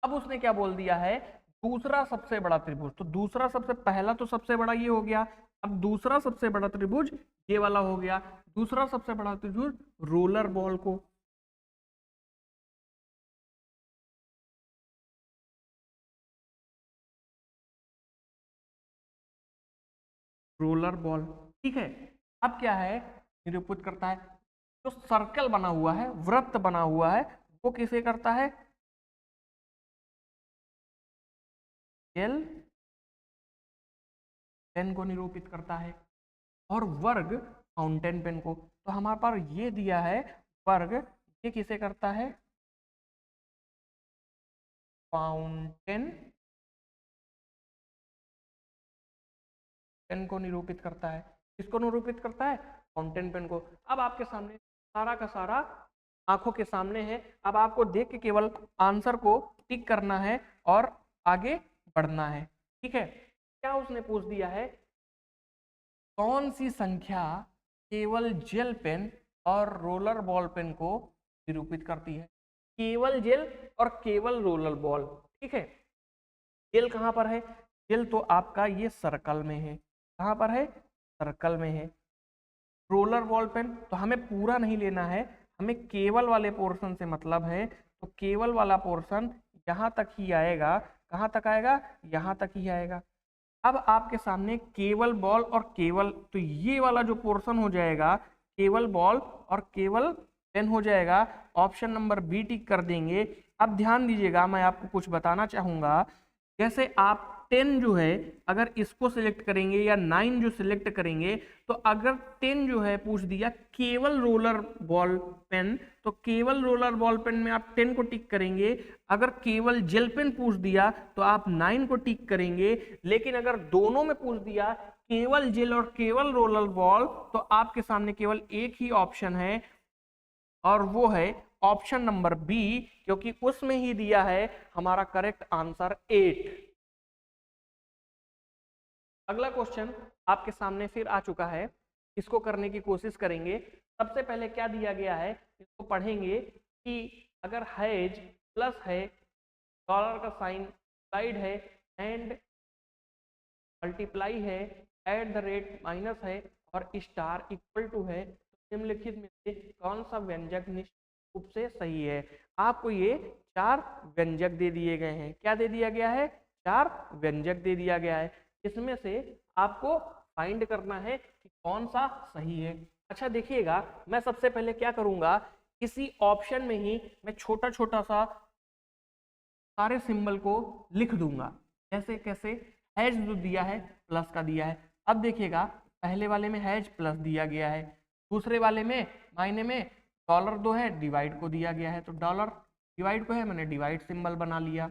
अब उसने क्या बोल दिया है, दूसरा सबसे बड़ा त्रिभुज। तो दूसरा सबसे, पहला तो सबसे बड़ा ये हो गया, अब दूसरा सबसे बड़ा त्रिभुज ये वाला हो गया। दूसरा सबसे बड़ा त्रिभुज रोलर बॉल को, रोलर बॉल। ठीक है, अब क्या है, निरूपित करता है, जो सर्कल बना हुआ है, वृत्त बना हुआ है, वो किसे करता है, जेल पेन को निरूपित करता है। और वर्ग फाउंटेन पेन को। तो हमारे पास ये दिया है वर्ग, ये किसे करता है, फाउंटेन पेन को निरूपित करता है। किसको निरूपित करता है, फाउंटेन पेन को। अब आपके सामने सारा का सारा आंखों के सामने है, अब आपको देख के केवल आंसर को टिक करना है और आगे बढ़ना है। ठीक है, क्या उसने पूछ दिया है, कौन सी संख्या केवल जेल पेन और रोलर बॉल पेन को निरूपित करती है। केवल जेल और केवल रोलर बॉल। ठीक है, जेल कहाँ पर है, जेल तो आपका ये सर्कल में है, कहाँ पर है, सर्कल में है। रोलर बॉल पेन तो हमें पूरा नहीं लेना है, हमें केवल वाले पोर्शन से मतलब है। तो केवल वाला पोर्शन यहाँ तक ही आएगा, कहाँ तक आएगा, यहाँ तक ही आएगा। अब आपके सामने केवल बॉल और केवल, तो ये वाला जो पोर्शन हो जाएगा केवल बॉल और केवल पेन हो जाएगा। ऑप्शन नंबर बी टिक कर देंगे। अब ध्यान दीजिएगा, मैं आपको कुछ बताना चाहूंगा। जैसे आप 10 जो है, अगर इसको सिलेक्ट करेंगे या 9 जो सिलेक्ट करेंगे, तो अगर 10 जो है पूछ दिया केवल रोलर बॉल पेन, तो केवल रोलर बॉल पेन में आप 10 को टिक करेंगे। अगर केवल जेल पेन पूछ दिया तो आप 9 को टिक करेंगे। लेकिन अगर दोनों में पूछ दिया केवल जेल और केवल रोलर बॉल, तो आपके सामने केवल एक ही ऑप्शन है और वो है ऑप्शन नंबर बी, क्योंकि उसमें ही दिया है हमारा करेक्ट आंसर 8। अगला क्वेश्चन आपके सामने फिर आ चुका है, इसको करने की कोशिश करेंगे। सबसे पहले क्या दिया गया है, इसको पढ़ेंगे कि अगर हैज प्लस है, डॉलर का साइन डिवाइड है, एंड मल्टीप्लाई है, एट द रेट माइनस है और स्टार इक्वल टू है, तो निम्नलिखित में से कौन सा व्यंजक निश्चित रूप से सही है। आपको ये 4 व्यंजक दे दिए गए हैं। क्या दे दिया गया है, 4 व्यंजक दे दिया गया है। इसमें से आपको फाइंड करना है कि कौन सा सही है। अच्छा देखिएगा, मैं सबसे पहले क्या करूंगा, किसी ऑप्शन में ही मैं छोटा छोटा सा सारे सिंबल को लिख दूंगा। जैसे कैसे, हैज जो दिया है प्लस का दिया है। अब देखिएगा, पहले वाले में हैज प्लस दिया गया है, दूसरे वाले में मायने में डॉलर 2 है, डिवाइड को दिया गया है, तो डॉलर डिवाइड को है, मैंने डिवाइड सिंबल बना लिया।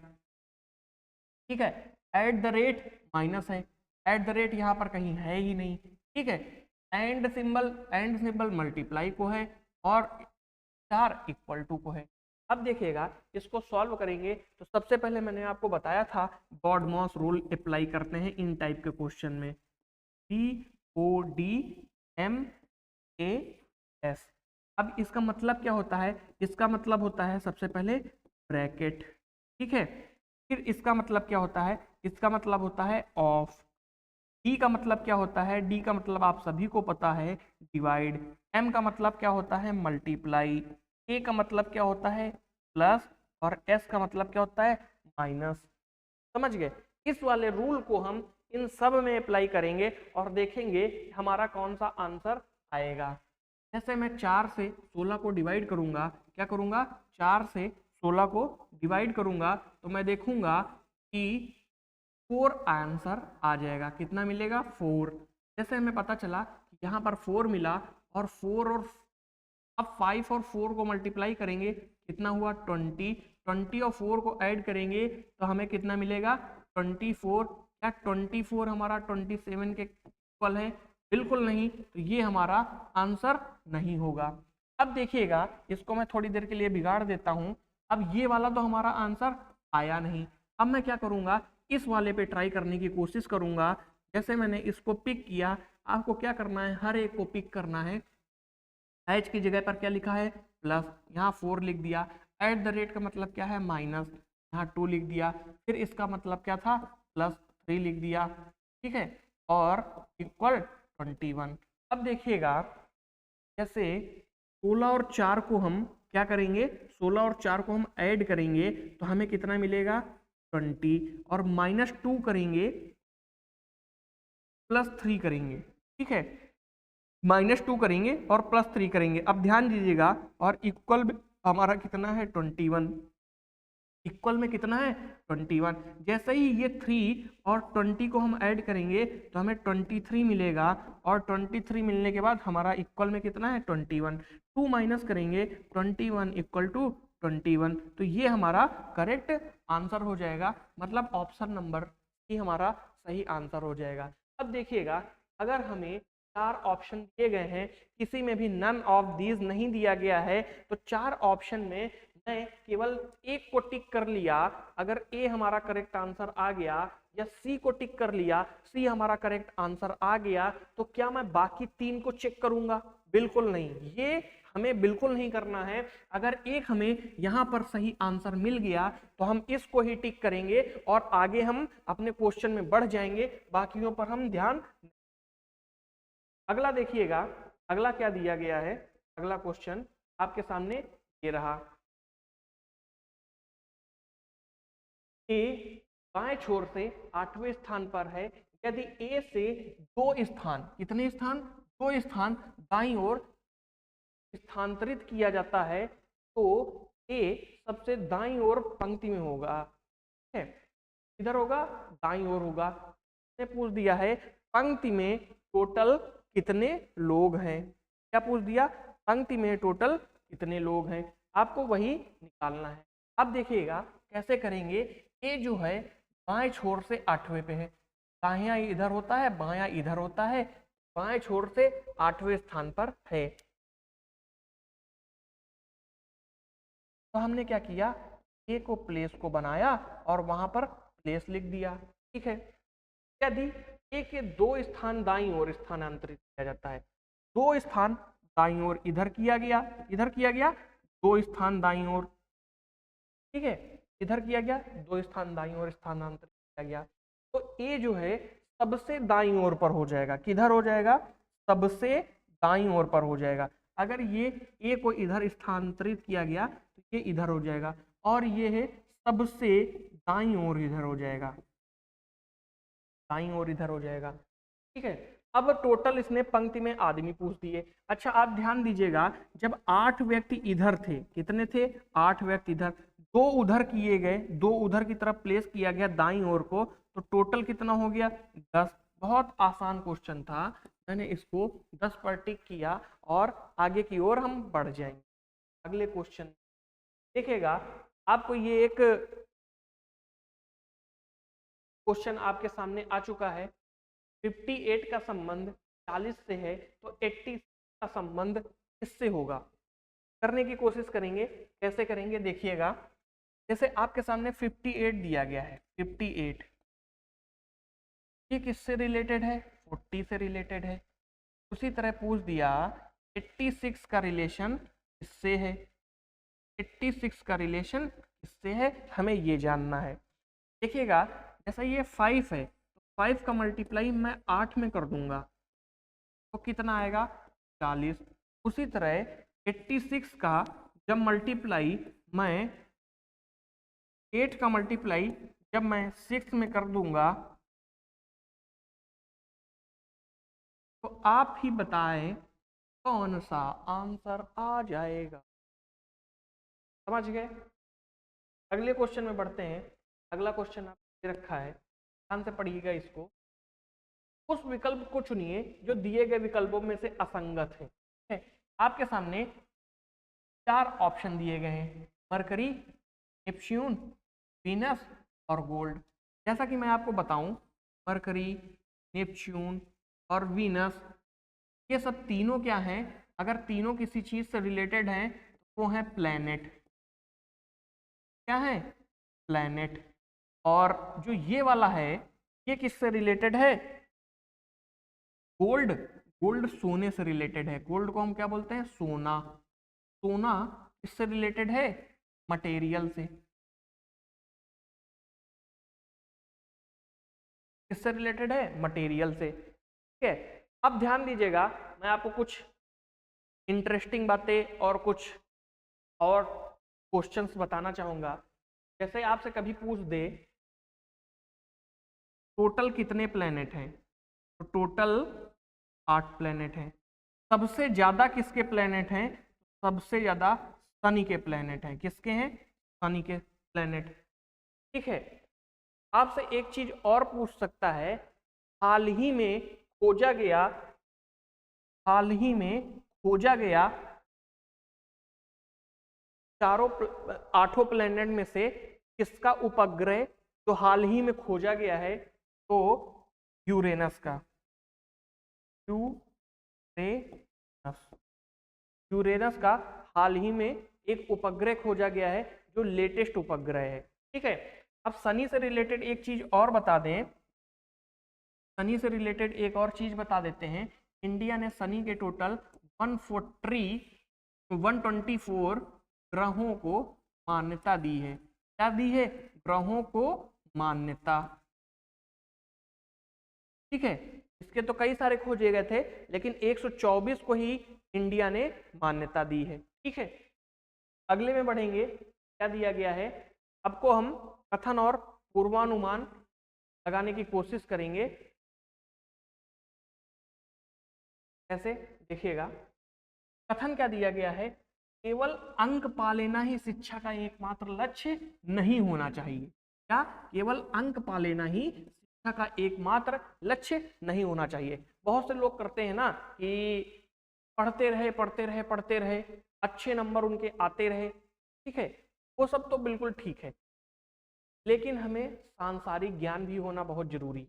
ठीक है, एट द रेट माइनस है, एट द रेट यहाँ पर कहीं है ही नहीं। ठीक है, एंड सिंबल मल्टीप्लाई को है और स्टार इक्वल टू को है। अब देखिएगा, इसको सॉल्व करेंगे तो सबसे पहले मैंने आपको बताया था बॉडमॉस रूल अप्लाई करते हैं इन टाइप के क्वेश्चन में, BODMAS। अब इसका मतलब क्या होता है, इसका मतलब होता है सबसे पहले ब्रैकेट। ठीक है, फिर इसका मतलब क्या होता है, इसका मतलब होता है ऑफ। डी का मतलब क्या होता है, डी का मतलब आप सभी को पता है डिवाइड। एम का मतलब क्या होता है, मल्टीप्लाई। ए का मतलब क्या होता है, प्लस। और एस का मतलब क्या होता है, माइनस। समझ गए, इस वाले रूल को हम इन सब में अप्लाई करेंगे और देखेंगे हमारा कौन सा आंसर आएगा। जैसे मैं 4 से 16 को डिवाइड करूंगा, क्या करूंगा, 4 से 16 को डिवाइड करूंगा, तो मैं देखूंगा कि 4 आंसर आ जाएगा। कितना मिलेगा, 4। जैसे हमें पता चला कि यहाँ पर 4 मिला और 4 और अब 5 और 4 को मल्टीप्लाई करेंगे, कितना हुआ, 20। 20 और 4 को ऐड करेंगे तो हमें कितना मिलेगा, 24। क्या 24 हमारा 27 के इक्वल है, बिल्कुल नहीं, तो ये हमारा आंसर नहीं होगा। अब देखिएगा, इसको मैं थोड़ी देर के लिए बिगाड़ देता हूँ। अब ये वाला तो हमारा आंसर आया नहीं। अब मैं क्या करूंगा, इस वाले पे ट्राई करने की कोशिश करूंगा। जैसे मैंने इसको पिक किया, आपको क्या करना है, हर एक को पिक करना है। एच की जगह पर क्या लिखा है, प्लस, यहाँ 4 लिख दिया। एट द रेट का मतलब क्या है, माइनस, यहाँ 2 लिख दिया। फिर इसका मतलब क्या था, +3 लिख दिया, ठीक है, और इक्वल 21। अब देखिएगा, जैसे 16 और 4 को हम क्या करेंगे, 16 और 4 को हम ऐड करेंगे तो हमें कितना मिलेगा, 20, और -2 करेंगे, +3 करेंगे, ठीक है, -2 करेंगे और +3 करेंगे। अब ध्यान दीजिएगा, और इक्वल हमारा कितना है, 21। इक्वल में कितना है, 21। जैसे ही ये 3 और 20 को हम ऐड करेंगे तो हमें 23 मिलेगा, और 23 मिलने के बाद हमारा इक्वल में कितना है, 21। 2 माइनस करेंगे, 21 इक्वल टू 21। तो ये हमारा करेक्ट आंसर हो जाएगा, मतलब ऑप्शन नंबर ही हमारा सही आंसर हो जाएगा। अब देखिएगा, अगर हमें 4 ऑप्शन दिए गए हैं, किसी में भी नन ऑफ दीज नहीं दिया गया है, तो 4 ऑप्शन में मैं केवल एक को टिक कर लिया, अगर ए हमारा करेक्ट आंसर आ गया, या सी को टिक कर लिया, सी हमारा करेक्ट आंसर आ गया, तो क्या मैं बाकी 3 को चेक करूंगा, बिल्कुल नहीं, ये हमें बिल्कुल नहीं करना है। अगर एक हमें यहां पर सही आंसर मिल गया तो हम इसको ही टिक करेंगे और आगे हम अपने क्वेश्चन में बढ़ जाएंगे, बाकियों पर हम ध्यान। अगला देखिएगा, अगला क्या दिया गया है, अगला क्वेश्चन आपके सामने ये रहा। ए बाएं छोर से 8वें स्थान पर है, यदि ए से 2 स्थान, कितने स्थान, 2 स्थान दाईं ओर स्थानांतरित किया जाता है, तो ए सबसे दाईं ओर पंक्ति में होगा, ठीक है, इधर होगा, दाईं ओर होगा। ने पूछ दिया है पंक्ति में टोटल कितने लोग हैं, क्या पूछ दिया, पंक्ति में टोटल कितने लोग हैं, आपको वही निकालना है। अब देखिएगा कैसे करेंगे, ए जो है बाएं छोर से 8वें पे है, दाहिना इधर होता है, बायां इधर होता है, बाएं छोर से 8वें स्थान पर है। तो हमने क्या किया, ए को प्लेस को बनाया और वहां पर प्लेस लिख दिया, ठीक है। यदि ए के 2 स्थान दाईं ओर स्थानांतरित किया जाता है, 2 स्थान दाईं ओर इधर किया गया, इधर किया गया, 2 स्थान दाईं ओर, ठीक है, इधर किया गया, 2 स्थान दाईं ओर स्थानांतरित किया गया, तो ए जो है सबसे दाईं ओर पर हो जाएगा, किधर हो जाएगा, सबसे दाईं ओर पर हो जाएगा। अगर ये ए को इधर स्थानांतरित किया गया तो ये इधर हो जाएगा, और ये है सबसे दाईं ओर इधर हो जाएगा, दाईं ओर इधर हो जाएगा, ठीक है। अब टोटल इसने पंक्ति में आदमी पूछ दिए। अच्छा आप ध्यान दीजिएगा, जब 8 व्यक्ति इधर थे, कितने थे, 8 व्यक्ति इधर, 2 उधर किए गए, 2 उधर की तरफ प्लेस किया गया दाईं ओर को, तो टोटल कितना हो गया, 10। बहुत आसान क्वेश्चन था, मैंने इसको 10 पर टिक किया और आगे की ओर हम बढ़ जाएंगे। अगले क्वेश्चन देखिएगा, आपको ये एक क्वेश्चन आपके सामने आ चुका है। 58 का संबंध 40 से है, तो 80 का संबंध किससे होगा, करने की कोशिश करेंगे। कैसे करेंगे देखिएगा, जैसे आपके सामने 58 दिया गया है, 58 ये किससे रिलेटेड है, 40 से रिलेटेड है। उसी तरह पूछ दिया 86 का रिलेशन किससे है, 86 का रिलेशन किससे है, हमें ये जानना है। देखिएगा जैसा ये 5 है, तो 5 का मल्टीप्लाई मैं 8 में कर दूंगा तो कितना आएगा, 40। उसी तरह 86 का जब मल्टीप्लाई मैं 8 का मल्टीप्लाई जब मैं 6 में कर दूंगा, तो आप ही बताएं कौन सा आंसर आ जाएगा। समझ गए। अगले क्वेश्चन में बढ़ते हैं। अगला क्वेश्चन आपने रखा है, ध्यान से पढ़िएगा इसको। उस विकल्प को चुनिए जो दिए गए विकल्पों में से असंगत है। आपके सामने 4 ऑप्शन दिए गए हैं, मरकरी, नेपच्यून, वीनस और गोल्ड। जैसा कि मैं आपको बताऊं, मरकरी, नेपच्यून और वीनस ये सब तीनों क्या हैं, अगर तीनों किसी चीज से रिलेटेड हैं तो वो है प्लैनेट। क्या है, प्लैनेट। और जो ये वाला है ये किससे रिलेटेड है, गोल्ड। गोल्ड सोने से रिलेटेड है। गोल्ड को हम क्या बोलते हैं, सोना। सोना किससे रिलेटेड है, मटेरियल से। किससे रिलेटेड है, मटेरियल से। ठीक है, अब ध्यान दीजिएगा, मैं आपको कुछ इंटरेस्टिंग बातें और कुछ और क्वेश्चंस बताना चाहूंगा। जैसे आपसे कभी पूछ दे टोटल कितने प्लेनेट हैं, तो टोटल 8 प्लेनेट हैं। सबसे ज्यादा किसके प्लेनेट हैं, सबसे ज्यादा शनि के प्लेनेट हैं। किसके हैं, शनि के प्लेनेट। ठीक है, आपसे एक चीज और पूछ सकता है, हाल ही में खोजा गया, हाल ही में खोजा गया चारों 8 प्लेनेट में से किसका उपग्रह जो हाल ही में खोजा गया है, तो यूरेनस का। यूरेनस का हाल ही में एक उपग्रह खोजा गया है जो लेटेस्ट उपग्रह है। ठीक है, अब शनि से रिलेटेड एक चीज और बता दें, शनि से रिलेटेड एक और चीज बता देते हैं। इंडिया ने शनि के टोटल 124 ग्रहों को मान्यता दी है। क्या दी है, ग्रहों को मान्यता। ठीक है, इसके तो कई सारे खोजे गए थे, लेकिन 124 को ही इंडिया ने मान्यता दी है। ठीक है, अगले में बढ़ेंगे। क्या दिया गया है, आपको हम कथन और पूर्वानुमान लगाने की कोशिश करेंगे। कैसे, देखिएगा, कथन क्या दिया गया है, केवल अंक पा लेना ही शिक्षा का एकमात्र लक्ष्य नहीं होना चाहिए। क्या, केवल अंक पा लेना ही शिक्षा का एकमात्र लक्ष्य नहीं होना चाहिए। बहुत से लोग करते हैं ना कि पढ़ते रहे पढ़ते रहे पढ़ते रहे, अच्छे नंबर उनके आते रहे। ठीक है, वो सब तो बिल्कुल ठीक है, लेकिन हमें सांसारिक ज्ञान भी होना बहुत जरूरी है।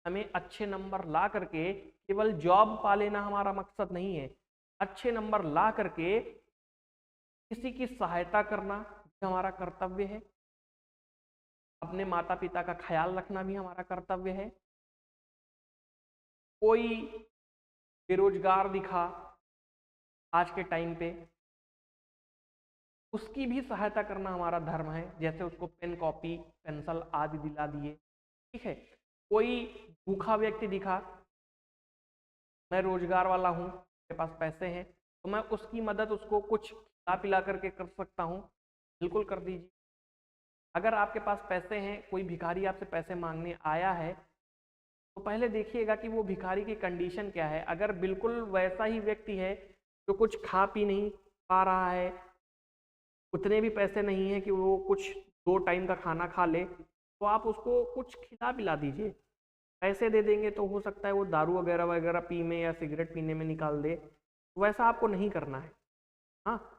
हमें अच्छे नंबर ला करके केवल जॉब पा लेना हमारा मकसद नहीं है। अच्छे नंबर ला करके किसी की सहायता करना भी हमारा कर्तव्य है। अपने माता पिता का ख्याल रखना भी हमारा कर्तव्य है। कोई बेरोजगार दिखा आज के टाइम पे, उसकी भी सहायता करना हमारा धर्म है। जैसे उसको पेन कॉपी पेंसिल आदि दिला दिए। ठीक है, कोई भूखा व्यक्ति दिखा, मैं रोजगार वाला हूँ, मेरे पास पैसे हैं, तो मैं उसकी मदद उसको कुछ खिला पिला करके कर सकता हूँ, बिल्कुल कर दीजिए। अगर आपके पास पैसे हैं, कोई भिखारी आपसे पैसे मांगने आया है, तो पहले देखिएगा कि वो भिखारी की कंडीशन क्या है। अगर बिल्कुल वैसा ही व्यक्ति है जो कुछ खा पी नहीं पा रहा है, उतने भी पैसे नहीं है कि वो कुछ 2 टाइम का खाना खा ले, तो आप उसको कुछ खिला पिला दीजिए। पैसे दे देंगे तो हो सकता है वो दारू वगैरह वगैरह पी में या सिगरेट पीने में निकाल दे, वैसा आपको नहीं करना है। हाँ,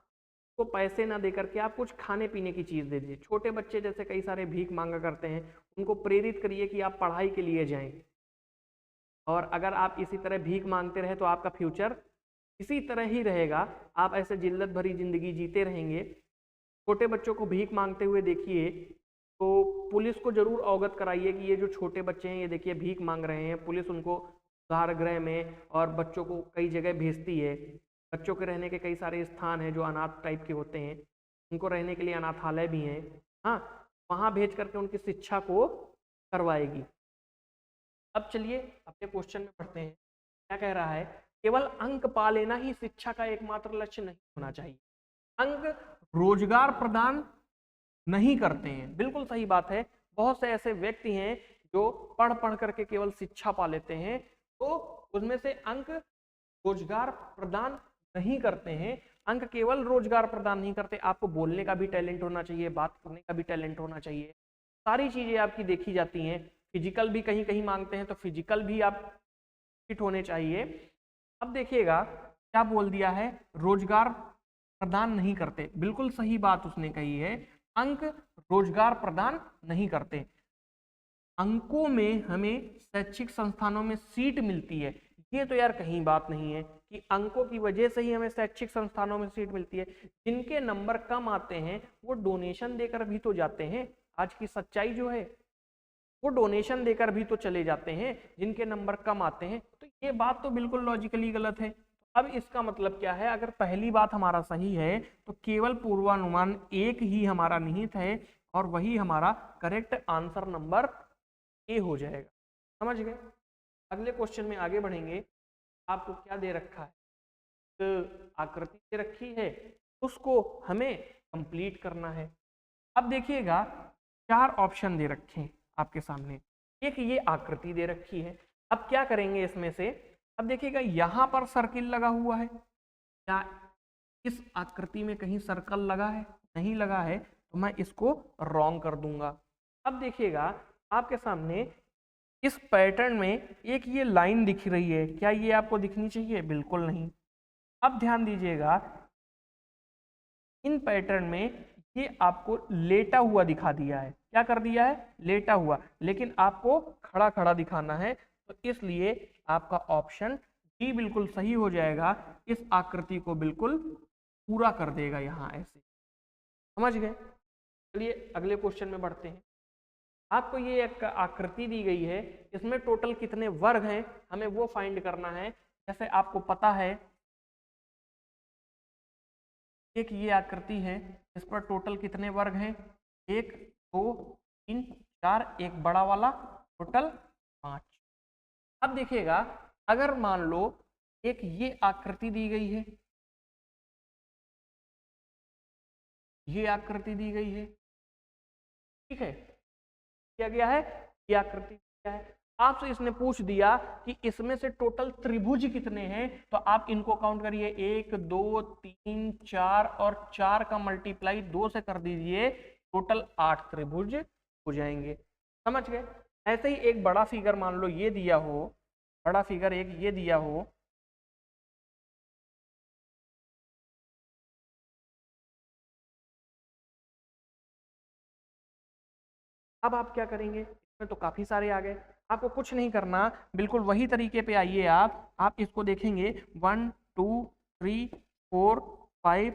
तो पैसे ना दे करके आप कुछ खाने पीने की चीज़ दे दीजिए। छोटे बच्चे जैसे कई सारे भीख मांगा करते हैं, उनको प्रेरित करिए कि आप पढ़ाई के लिए जाएं। और अगर आप इसी तरह भीख मांगते रहे तो आपका फ्यूचर इसी तरह ही रहेगा। आप ऐसे जिल्लत भरी जिंदगी जीते रहेंगे। छोटे बच्चों को भीख मांगते हुए देखिए तो पुलिस को जरूर अवगत कराइए कि ये जो छोटे बच्चे हैं, ये देखिए भीख मांग रहे हैं। पुलिस उनको सुधार गृह में और बच्चों को कई जगह भेजती है। बच्चों के रहने के कई सारे स्थान हैं जो अनाथ टाइप के होते हैं, उनको रहने के लिए अनाथालय भी हैं। हाँ, वहाँ भेज करके उनकी शिक्षा को करवाएगी। अब चलिए अपने क्वेश्चन में पढ़ते हैं। क्या कह रहा है, केवल अंक पा लेना ही शिक्षा का एकमात्र लक्ष्य नहीं होना चाहिए। अंक रोजगार प्रदान नहीं करते हैं, बिल्कुल सही बात है। बहुत से ऐसे व्यक्ति हैं जो पढ़ पढ़ करके केवल शिक्षा पा लेते हैं, तो उसमें से अंक रोजगार प्रदान नहीं करते हैं। अंक केवल रोजगार प्रदान नहीं करते, आपको बोलने का भी टैलेंट होना चाहिए, बात करने का भी टैलेंट होना चाहिए। सारी चीजें आपकी देखी जाती हैं। फिजिकल भी कहीं कहीं मांगते हैं, तो फिजिकल भी आप फिट होने चाहिए। अब देखिएगा क्या बोल दिया है, रोजगार प्रदान नहीं करते, बिल्कुल सही बात उसने कही है। अंक रोजगार प्रदान नहीं करते। अंकों में हमें शैक्षिक संस्थानों में सीट मिलती है, ये तो यार कहीं बात नहीं है कि अंकों की वजह से ही हमें शैक्षिक संस्थानों में सीट मिलती है। जिनके नंबर कम आते हैं वो डोनेशन देकर भी तो जाते हैं। आज की सच्चाई जो है वो डोनेशन देकर भी तो चले जाते हैं जिनके नंबर कम आते हैं। तो ये बात तो बिल्कुल लॉजिकली गलत है। अब इसका मतलब क्या है, अगर पहली बात हमारा सही है तो केवल पूर्वानुमान एक ही हमारा निहित है और वही हमारा करेक्ट आंसर नंबर ए हो जाएगा। समझ गए? अगले क्वेश्चन में आगे बढ़ेंगे। आपको क्या दे रखा है, एक आकृति दे रखी है, उसको हमें कंप्लीट करना है। अब देखिएगा 4 ऑप्शन दे रखे हैं आपके सामने। एक ये आकृति दे रखी है। अब क्या करेंगे इसमें से, अब देखिएगा यहां पर सर्किल लगा हुआ है, क्या इस आकृति में कहीं सर्कल लगा है? नहीं लगा है, तो मैं इसको रॉन्ग कर दूंगा। अब देखिएगा आपके सामने इस पैटर्न में एक ये लाइन दिख रही है, क्या ये आपको दिखनी चाहिए? बिल्कुल नहीं। अब ध्यान दीजिएगा इन पैटर्न में ये आपको लेटा हुआ दिखा दिया है। क्या कर दिया है? लेटा हुआ, लेकिन आपको खड़ा खड़ा दिखाना है, तो इसलिए आपका ऑप्शन डी बिल्कुल सही हो जाएगा। इस आकृति को बिल्कुल पूरा कर देगा यहां ऐसे। समझ गए? चलिए अगले क्वेश्चन में बढ़ते हैं। आपको ये एक आकृति दी गई है, इसमें टोटल कितने वर्ग हैं हमें वो फाइंड करना है। जैसे आपको पता है एक ये आकृति है, इस पर टोटल कितने वर्ग हैं? 1 2 3 4, एक बड़ा वाला, टोटल 5। अब देखिएगा अगर मान लो एक ये आकृति दी गई है, ये आकृति दी गई है, ठीक है, किया गया है, ये आकृति क्या है, आपसे इसने पूछ दिया कि इसमें से टोटल त्रिभुज कितने हैं, तो आप इनको काउंट करिए 1 2 3 4 और 4 का मल्टीप्लाई 2 से कर दीजिए, टोटल 8 त्रिभुज हो जाएंगे। समझ गए? ऐसे ही एक बड़ा फिगर मान लो ये दिया हो, बड़ा फिगर एक ये दिया हो, अब आप क्या करेंगे, इसमें तो काफी सारे आ गए। आपको कुछ नहीं करना, बिल्कुल वही तरीके पे आइए आप इसको देखेंगे 1 2 3 4 5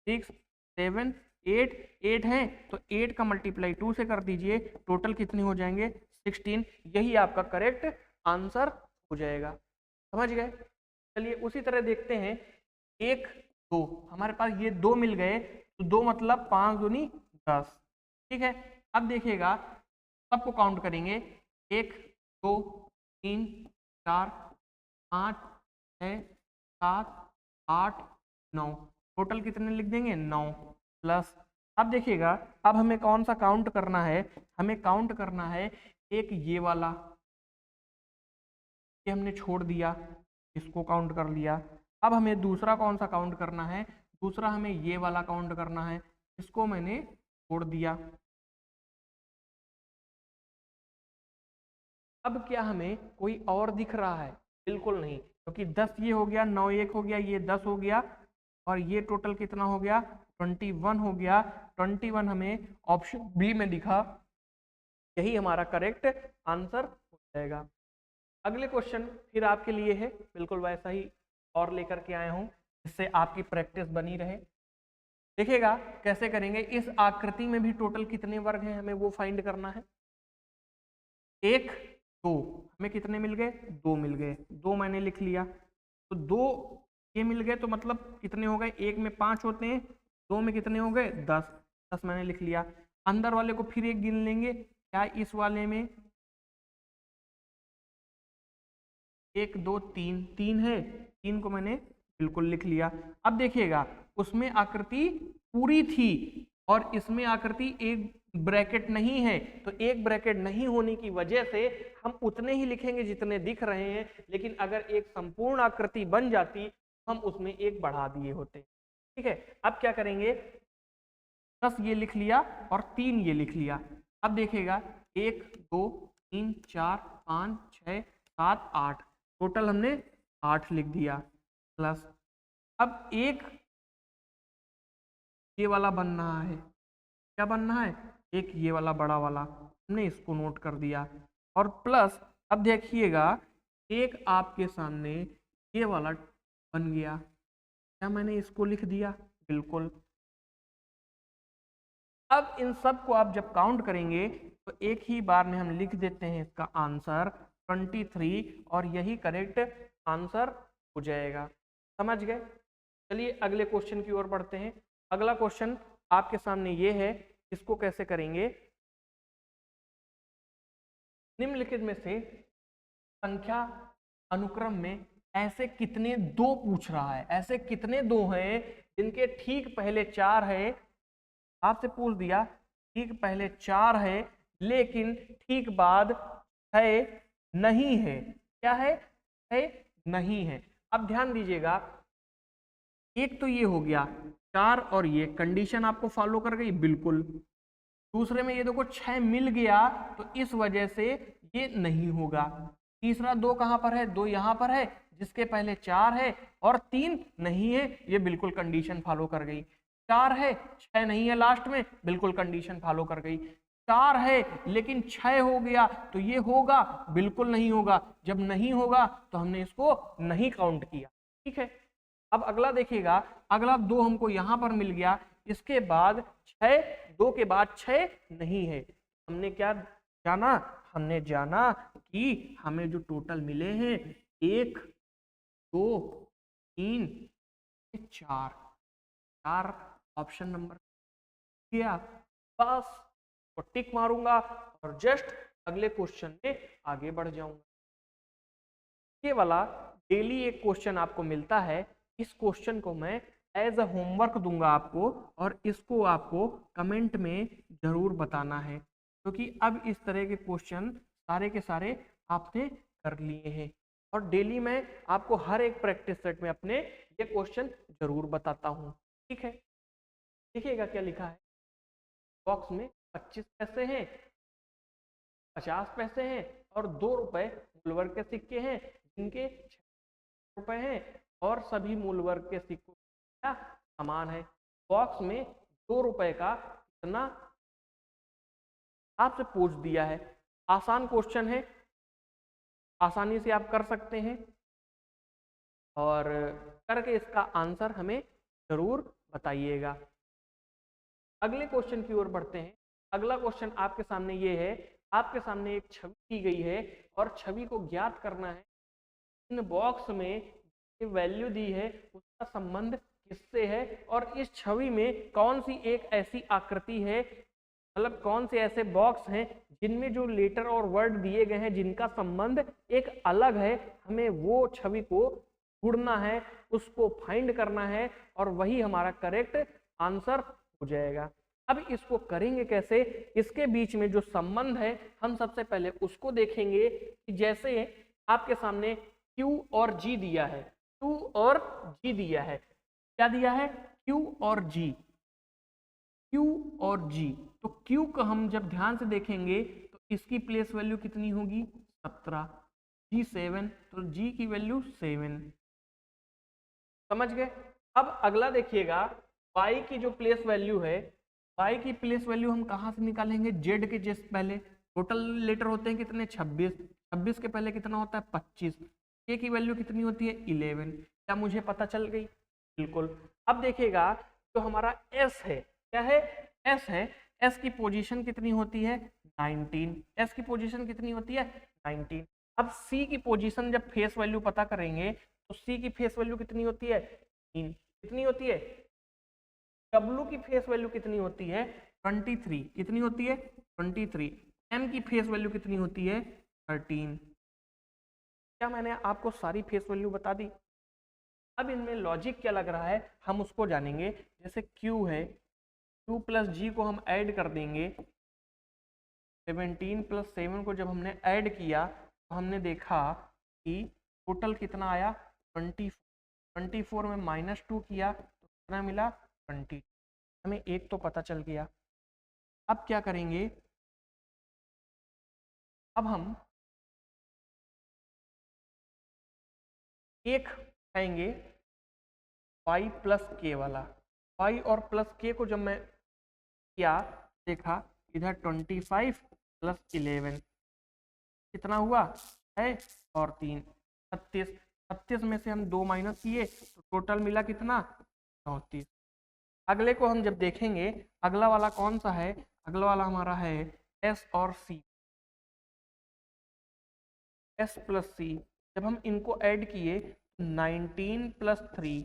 6 7 8, 8 हैं तो 8 का मल्टीप्लाई 2 से कर दीजिए, टोटल कितने हो जाएंगे? 16। यही आपका करेक्ट आंसर हो जाएगा। समझ गए? चलिए उसी तरह देखते हैं 1 2, हमारे पास ये 2 मिल गए, तो 2 मतलब 5 दूनी 10। ठीक है, अब देखिएगा सबको काउंट करेंगे 1 2 3 4 5 6 7 8 9, टोटल कितने लिख देंगे? 9 प्लस। अब देखिएगा अब हमें कौन सा काउंट करना है, हमें काउंट करना है एक ये वाला, ये हमने छोड़ दिया, इसको काउंट कर लिया। अब हमें दूसरा कौन सा काउंट करना है, दूसरा हमें ये वाला काउंट करना है, इसको मैंने छोड़ दिया। अब क्या हमें कोई और दिख रहा है? बिल्कुल नहीं, क्योंकि 10 ये हो गया, 9 एक हो गया, ये 10 हो गया, और ये टोटल कितना हो गया? 21 हो गया। 21 हमें ऑप्शन बी में दिखा, यही हमारा करेक्ट आंसर हो जाएगा। अगले क्वेश्चन फिर आपके लिए है, बिल्कुल वैसा ही और लेकर के आया हूं, जिससे आपकी प्रैक्टिस बनी रहे। देखिएगा कैसे करेंगे, इस आकृति में भी टोटल कितने वर्ग हैं हमें वो फाइंड करना है। 1 2, हमें कितने मिल गए? 2 मिल गए, 2 मैंने लिख लिया, तो 2 ये मिल गए, तो मतलब कितने हो गए? 1 में 5 होते हैं, 2 में कितने हो गए? 10, 10 मैंने लिख लिया। अंदर वाले को फिर एक गिन लेंगे, क्या इस वाले में 1 2 3, 3 है, 3 को मैंने बिल्कुल लिख लिया। अब देखिएगा उसमें आकृति पूरी थी और इसमें आकृति एक ब्रैकेट नहीं है, तो एक ब्रैकेट नहीं होने की वजह से हम उतने ही लिखेंगे जितने दिख रहे हैं, लेकिन अगर एक संपूर्ण आकृति बन जाती तो हम उसमें एक बढ़ा दिए होते। ठीक है, अब क्या करेंगे, 10 ये लिख लिया और 3 ये लिख लिया। अब देखिएगा 1 2 3 4 5 6 7 8, टोटल हमने 8 लिख दिया, प्लस अब एक ये वाला बन रहा है, क्या बन रहा है? एक ये वाला बड़ा वाला, हमने इसको नोट कर दिया, और प्लस अब देखिएगा एक आपके सामने ये वाला बन गया। क्या मैंने इसको लिख दिया? बिल्कुल। अब इन सब को आप जब काउंट करेंगे तो एक ही बार में हम लिख देते हैं इसका आंसर 23 और यही करेक्ट आंसर हो जाएगा। समझ गए? चलिए अगले क्वेश्चन की ओर बढ़ते हैं। अगला क्वेश्चन आपके सामने ये है, इसको कैसे करेंगे? निम्नलिखित में से संख्या अनुक्रम में ऐसे कितने दो पूछ रहा है, ऐसे कितने दो हैं जिनके ठीक पहले 4 है। आपसे पूछ दिया ठीक पहले 4 है लेकिन ठीक बाद 6 नहीं है। क्या है? 6 नहीं है। अब ध्यान दीजिएगा, एक तो ये हो गया 4 और ये कंडीशन आपको फॉलो कर गई, बिल्कुल। दूसरे में ये देखो 6 मिल गया तो इस वजह से ये नहीं होगा। तीसरा 2 कहां पर है? 2 यहां पर है जिसके पहले 4 है और 3 नहीं है, ये बिल्कुल कंडीशन फॉलो कर गई। 4 है 6 नहीं है लास्ट में, बिल्कुल कंडीशन फॉलो कर गई। 4 है लेकिन 6 हो गया तो ये होगा, बिल्कुल नहीं होगा। जब नहीं होगा तो हमने इसको नहीं काउंट किया। ठीक है, अब अगला देखिएगा, अगला 2 हमको यहां पर मिल गया, इसके बाद 6, 2 के बाद 6 नहीं है। हमने क्या जाना? हमने जाना कि हमें जो टोटल मिले हैं 1 2 3 4, 4 ऑप्शन नंबर किया, बस तो टिक मारूंगा और जस्ट अगले क्वेश्चन में आगे बढ़ जाऊंगा। ये वाला डेली एक क्वेश्चन आपको मिलता है, इस क्वेश्चन को मैं एज अ होमवर्क दूंगा आपको और इसको आपको कमेंट में जरूर बताना है, क्योंकि अब इस तरह के क्वेश्चन सारे के सारे आपने कर लिए हैं और डेली मैं आपको हर एक प्रैक्टिस सेट में अपने ये क्वेश्चन जरूर बताता हूँ। ठीक है, देखिएगा क्या लिखा है बॉक्स में। 25 पैसे हैं, 50 पैसे हैं और 2 रुपए मूल वर्ग के सिक्के हैं जिनके 6 रुपए हैं और सभी मूल वर्ग के सिक्कों का समान है। बॉक्स में 2 रुपए का कितना आपसे पूछ दिया है। आसान क्वेश्चन है, आसानी से आप कर सकते हैं और करके इसका आंसर हमें जरूर बताइएगा। अगले क्वेश्चन की ओर बढ़ते हैं। अगला क्वेश्चन आपके सामने ये है, आपके सामने एक छवि दी गई है और छवि को ज्ञात करना है। इन बॉक्स में ये वैल्यू दी है उसका संबंध किससे है और इस छवि में कौन सी एक ऐसी आकृति है, मतलब कौन से ऐसे बॉक्स हैं जिनमें जो लेटर और वर्ड दिए गए हैं जिनका संबंध एक अलग है। हमें वो छवि को ढूंढना है, उसको फाइंड करना है और वही हमारा करेक्ट आंसर हो जाएगा। अब इसको करेंगे कैसे? इसके बीच में जो संबंध है हम सबसे पहले उसको देखेंगे कि जैसे आपके सामने Q और G दिया है, Q और G दिया है। क्या दिया है? Q और G, Q और G। तो Q को हम जब ध्यान से देखेंगे तो इसकी प्लेस वैल्यू कितनी होगी? 17, G 7, तो G की वैल्यू 7। समझ गए? अब अगला देखिएगा, Y की जो प्लेस वैल्यू है, Y की प्लेस वैल्यू हम कहां से निकालेंगे? Z के जस्ट पहले टोटल लेटर होते हैं कितने? 26, 26 के पहले कितना होता है? 25। K की वैल्यू कितनी होती है? 11। क्या मुझे पता चल गई? बिल्कुल। अब देखिएगा जो हमारा S है, क्या है? S है, S की पोजीशन कितनी होती है? 19। S की पोजीशन कितनी होती है? 19। अब C की पोजीशन जब फेस वैल्यू पता करेंगे तो C की फेस वैल्यू कितनी होती है? 3। कितनी होती है? W की फेस वैल्यू कितनी होती है? 23। कितनी होती है? 23। M की फेस वैल्यू कितनी होती है? 13। क्या मैंने आपको सारी फेस वैल्यू बता दी? अब इनमें लॉजिक क्या लग रहा है हम उसको जानेंगे। जैसे Q है, Q प्लस G को हम ऐड कर देंगे। 17 प्लस 7 को जब हमने ऐड किया तो हमने देखा कि टोटल कितना आया? 24। 24 में -2 किया तो कितना मिला? 20। हमें एक तो पता चल गया। अब क्या करेंगे? अब हम एक आएंगे y प्लस के वाला। y और प्लस के को जब मैं किया देखा इधर 25 प्लस 11 कितना हुआ? 6 और 3। 36। 36 में से हम 2 माइनस किए तो टोटल मिला कितना, 34। अगले को हम जब देखेंगे, अगला वाला कौन सा है, अगला वाला हमारा है एस और सी। एस प्लस सी, जब हम इनको ऐड किए 19 प्लस 3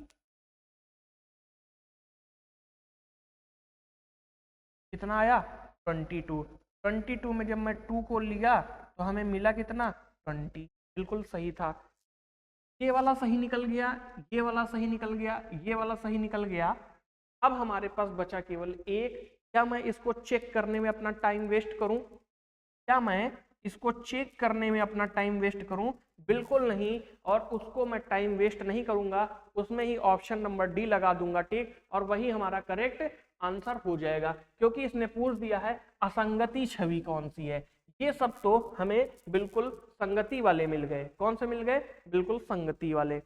कितना आया, 22। 22 में जब मैं 2 को लिया तो हमें मिला कितना, 20। बिल्कुल सही था। ये वाला सही निकल गया, ये वाला सही निकल गया, ये वाला सही निकल गया। अब हमारे पास बचा केवल एक। क्या मैं इसको चेक करने में अपना टाइम वेस्ट करूं, क्या मैं इसको चेक करने में अपना टाइम वेस्ट करूं, बिल्कुल नहीं। और उसको मैं टाइम वेस्ट नहीं करूंगा, उसमें ही ऑप्शन नंबर डी लगा दूंगा, ठीक, और वही हमारा करेक्ट आंसर हो जाएगा, क्योंकि इसने पूछ दिया है असंगति छवि कौन सी है। ये सब तो हमें बिल्कुल संगति वाले मिल गए। कौन से मिल गए, बिल्कुल संगति वाले।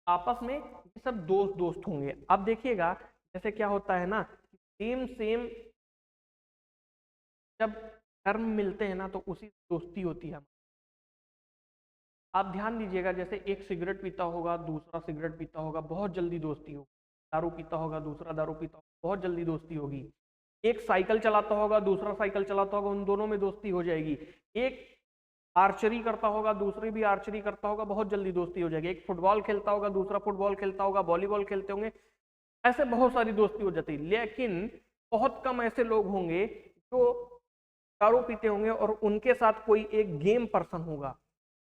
आपस में ये सब दोस्त दोस्त होंगे। अब देखिएगा जैसे क्या होता है ना, सेम सेम जब टर्म मिलते हैं ना तो उसी दोस्ती होती है। आप ध्यान दीजिएगा, जैसे एक सिगरेट पीता होगा, दूसरा सिगरेट पीता होगा, बहुत जल्दी दोस्ती होगी। दारू पीता होगा, दूसरा दारू पीता होगा, बहुत जल्दी दोस्ती होगी। एक साइकिल चलाता होगा, दूसरा साइकिल चलाता होगा, उन दोनों में दोस्ती हो जाएगी। एक आर्चरी करता होगा, दूसरे भी आर्चरी करता होगा, बहुत जल्दी दोस्ती हो जाएगी। एक फुटबॉल खेलता होगा, दूसरा फुटबॉल खेलता होगा, वॉलीबॉल खेलते होंगे, ऐसे बहुत सारी दोस्ती हो जाती है। लेकिन बहुत कम ऐसे लोग होंगे जो दारू पीते होंगे और उनके साथ कोई एक गेम पर्सन होगा।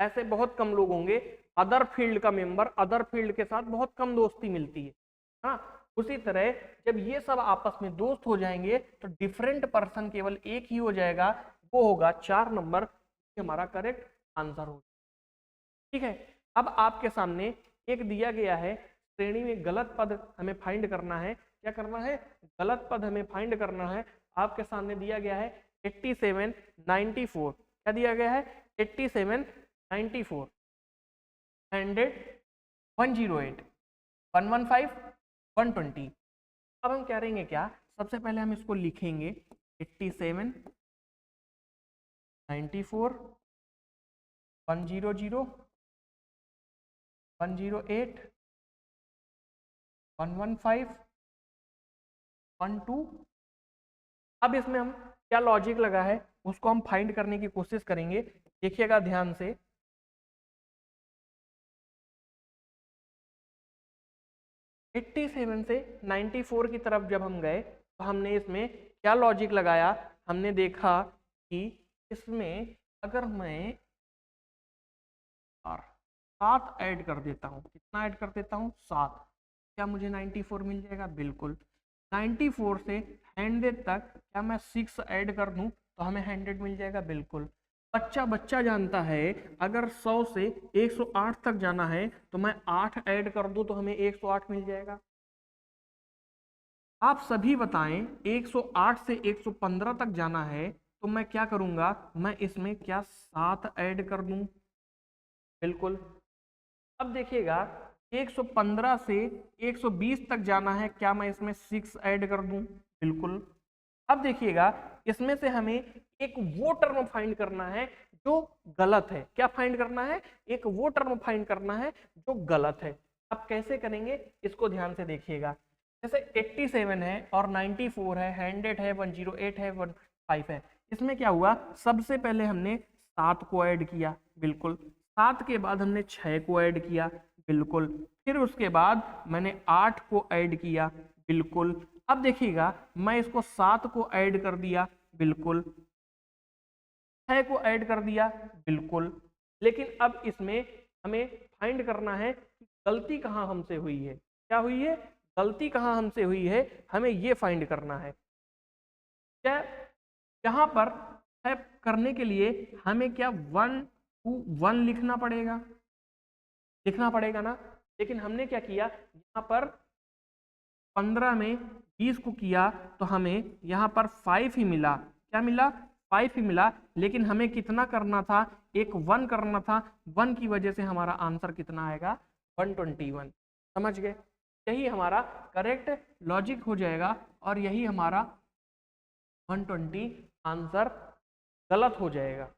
ऐसे बहुत कम लोग होंगे। अदर फील्ड का मेंबर अदर फील्ड के साथ बहुत कम दोस्ती मिलती है। हाँ, उसी तरह जब ये सब आपस में दोस्त हो जाएंगे तो डिफरेंट पर्सन केवल एक ही हो जाएगा, वो होगा 4 नंबर, हमारा करेक्ट आंसर हो। ठीक है, अब आपके सामने एक दिया गया है, श्रेणी में गलत पद हमें फाइंड करना है। क्या करना है, गलत पद हमें फाइंड करना है। आपके सामने दिया गया है 87, 94। क्या दिया गया है, 87, 94, 100, 108, 115, 120। अब हम करेंगे क्या, सबसे पहले हम इसको लिखेंगे 87, 94, 100, 108, 115, 12। अब इसमें हम क्या लॉजिक लगा है उसको हम फाइंड करने की कोशिश करेंगे। देखिएगा ध्यान से, 87 से 94 की तरफ जब हम गए तो हमने इसमें क्या लॉजिक लगाया, हमने देखा कि इसमें अगर मैं 7 ऐड कर देता हूँ, कितना ऐड कर देता हूँ, 7, क्या मुझे 94 मिल जाएगा, बिल्कुल। 94 से 100 तक क्या मैं 6 ऐड कर दूं तो हमें 100 मिल जाएगा, बिल्कुल। बच्चा जानता है अगर 100 से 108 तक जाना है तो मैं 8 ऐड कर दूं तो हमें 108 मिल जाएगा। आप सभी बताएं 108 से 115 तक जाना है तो मैं क्या करूंगा, मैं इसमें क्या 7 ऐड कर दूं, बिल्कुल। अब देखिएगा 115 से 120 तक जाना है, क्या मैं इसमें 6 ऐड कर दूं, बिल्कुल। अब देखिएगा इसमें से हमें एक वो टर्म फाइंड करना है जो गलत है। क्या फाइंड करना है, एक वो टर्म फाइंड करना है जो गलत है। अब कैसे करेंगे इसको ध्यान से देखिएगा। जैसे 87 है और 94 है, 100 है, 108 है, 15 है। इसमें क्या हुआ, सबसे पहले हमने 7 को ऐड किया, बिल्कुल। 7 के बाद हमने 6 को ऐड किया, बिल्कुल। फिर उसके बाद मैंने 8 को ऐड किया, बिल्कुल। अब देखिएगा मैं इसको 7 को ऐड कर दिया, बिल्कुल। 6 को ऐड कर दिया, बिल्कुल। लेकिन अब इसमें हमें फाइंड करना है कि गलती कहाँ हमसे हुई है। क्या हुई है, गलती कहाँ हमसे हुई है, हमें ये फाइंड करना है। क्या यहाँ पर करने के लिए हमें क्या 1 to 1 लिखना पड़ेगा ना। लेकिन हमने क्या किया, यहाँ पर 15 में 20 को किया तो हमें यहाँ पर 5 ही मिला। क्या मिला, 5 ही मिला। लेकिन हमें कितना करना था, एक 1 करना था। 1 की वजह से हमारा आंसर कितना आएगा, 121। समझ गए, यही हमारा करेक्ट लॉजिक हो जाएगा और यही हमारा 120 आंसर गलत हो जाएगा।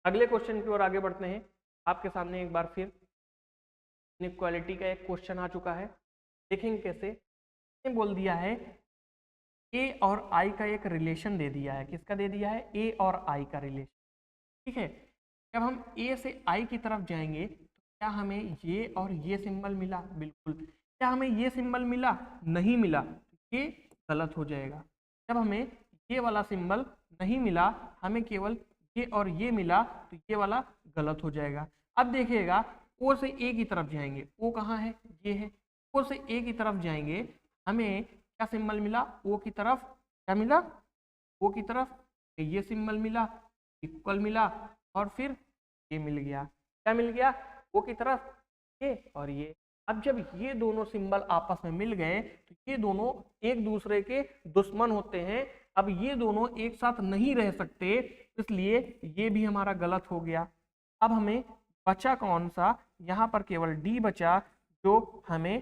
अगले क्वेश्चन की ओर आगे बढ़ते हैं। आपके सामने एक बार फिर इनइक्वालिटी का एक क्वेश्चन आ चुका है। देखेंगे कैसे। ये बोल दिया है ए और आई का एक रिलेशन दे दिया है। किसका दे दिया है? ए और आई का रिलेशन। ठीक है, जब हम ए से आई की तरफ जाएंगे तो क्या हमें ये और ये सिंबल मिला? बिल्कुल। क्या हमें ये सिंबल मिला? नहीं मिला, ये गलत हो जाएगा। जब हमें ये वाला सिंबल नहीं मिला, हमें केवल ये और ये मिला, तो ये वाला गलत हो जाएगा। अब देखिएगा, ओ से ए की तरफ जाएंगे। ओ कहाँ है? ये है। ओ से ए की तरफ जाएंगे, हमें क्या सिंबल मिला? ओ की तरफ क्या मिला? ओ की तरफ ये सिंबल मिला, इक्वल मिला, और फिर ये मिल गया। क्या मिल गया? ओ की तरफ ये और ये। अब जब ये दोनों सिंबल आपस में मिल गए तो ये दोनों एक दूसरे के दुश्मन होते हैं। अब ये दोनों एक साथ नहीं रह सकते, इसलिए ये भी हमारा गलत हो गया। अब हमें बचा कौन सा? यहाँ पर केवल डी बचा, जो हमें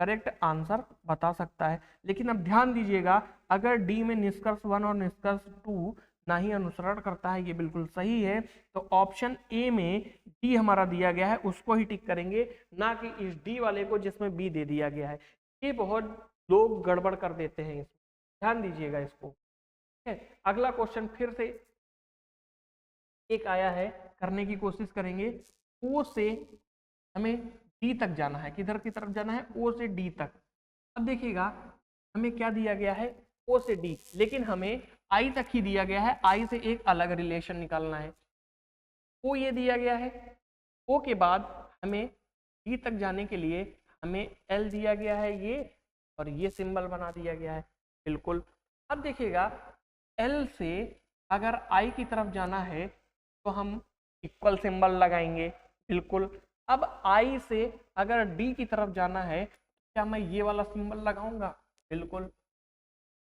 करेक्ट आंसर बता सकता है। लेकिन अब ध्यान दीजिएगा, अगर डी में निष्कर्ष 1 और निष्कर्ष 2 ना ही अनुसरण करता है, ये बिल्कुल सही है, तो ऑप्शन ए में डी हमारा दिया गया है उसको ही टिक करेंगे, ना कि इस डी वाले को जिसमें बी दे दिया गया है। ये बहुत लोग गड़बड़ कर देते हैं, ध्यान दीजिएगा इसको। ठीक है, अगला क्वेश्चन फिर से एक आया है, करने की कोशिश करेंगे। ओ से हमें डी तक जाना है। किधर की तरफ जाना है? ओ से डी तक। अब देखिएगा, हमें क्या दिया गया है? ओ से डी, लेकिन हमें आई तक ही दिया गया है। आई से एक अलग रिलेशन निकालना है। ओ ये दिया गया है। ओ के बाद हमें डी तक जाने के लिए हमें एल दिया गया है ये, और ये सिंबल बना दिया गया है। बिल्कुल। अब देखिएगा, एल से अगर आई की तरफ जाना है तो हम इक्वल सिंबल लगाएंगे। बिल्कुल। अब आई से अगर डी की तरफ जाना है, क्या मैं ये वाला सिंबल लगाऊंगा? बिल्कुल।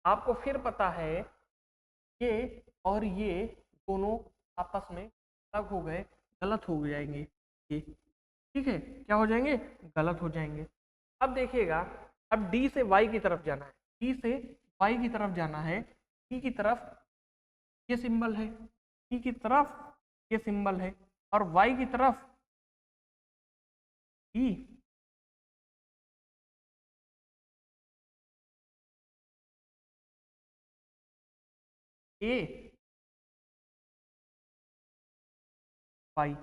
आपको फिर पता है ये और ये दोनों आपस में अलग हो गए, गलत हो जाएंगे ये। ठीक है, क्या हो जाएंगे? गलत हो जाएंगे। अब देखिएगा, अब डी से वाई की तरफ जाना है। डी से वाई की तरफ जाना है। डी की तरफ ये सिंबल है, डी की तरफ ये सिंबल है, और वाई की तरफ ई। ए वाई।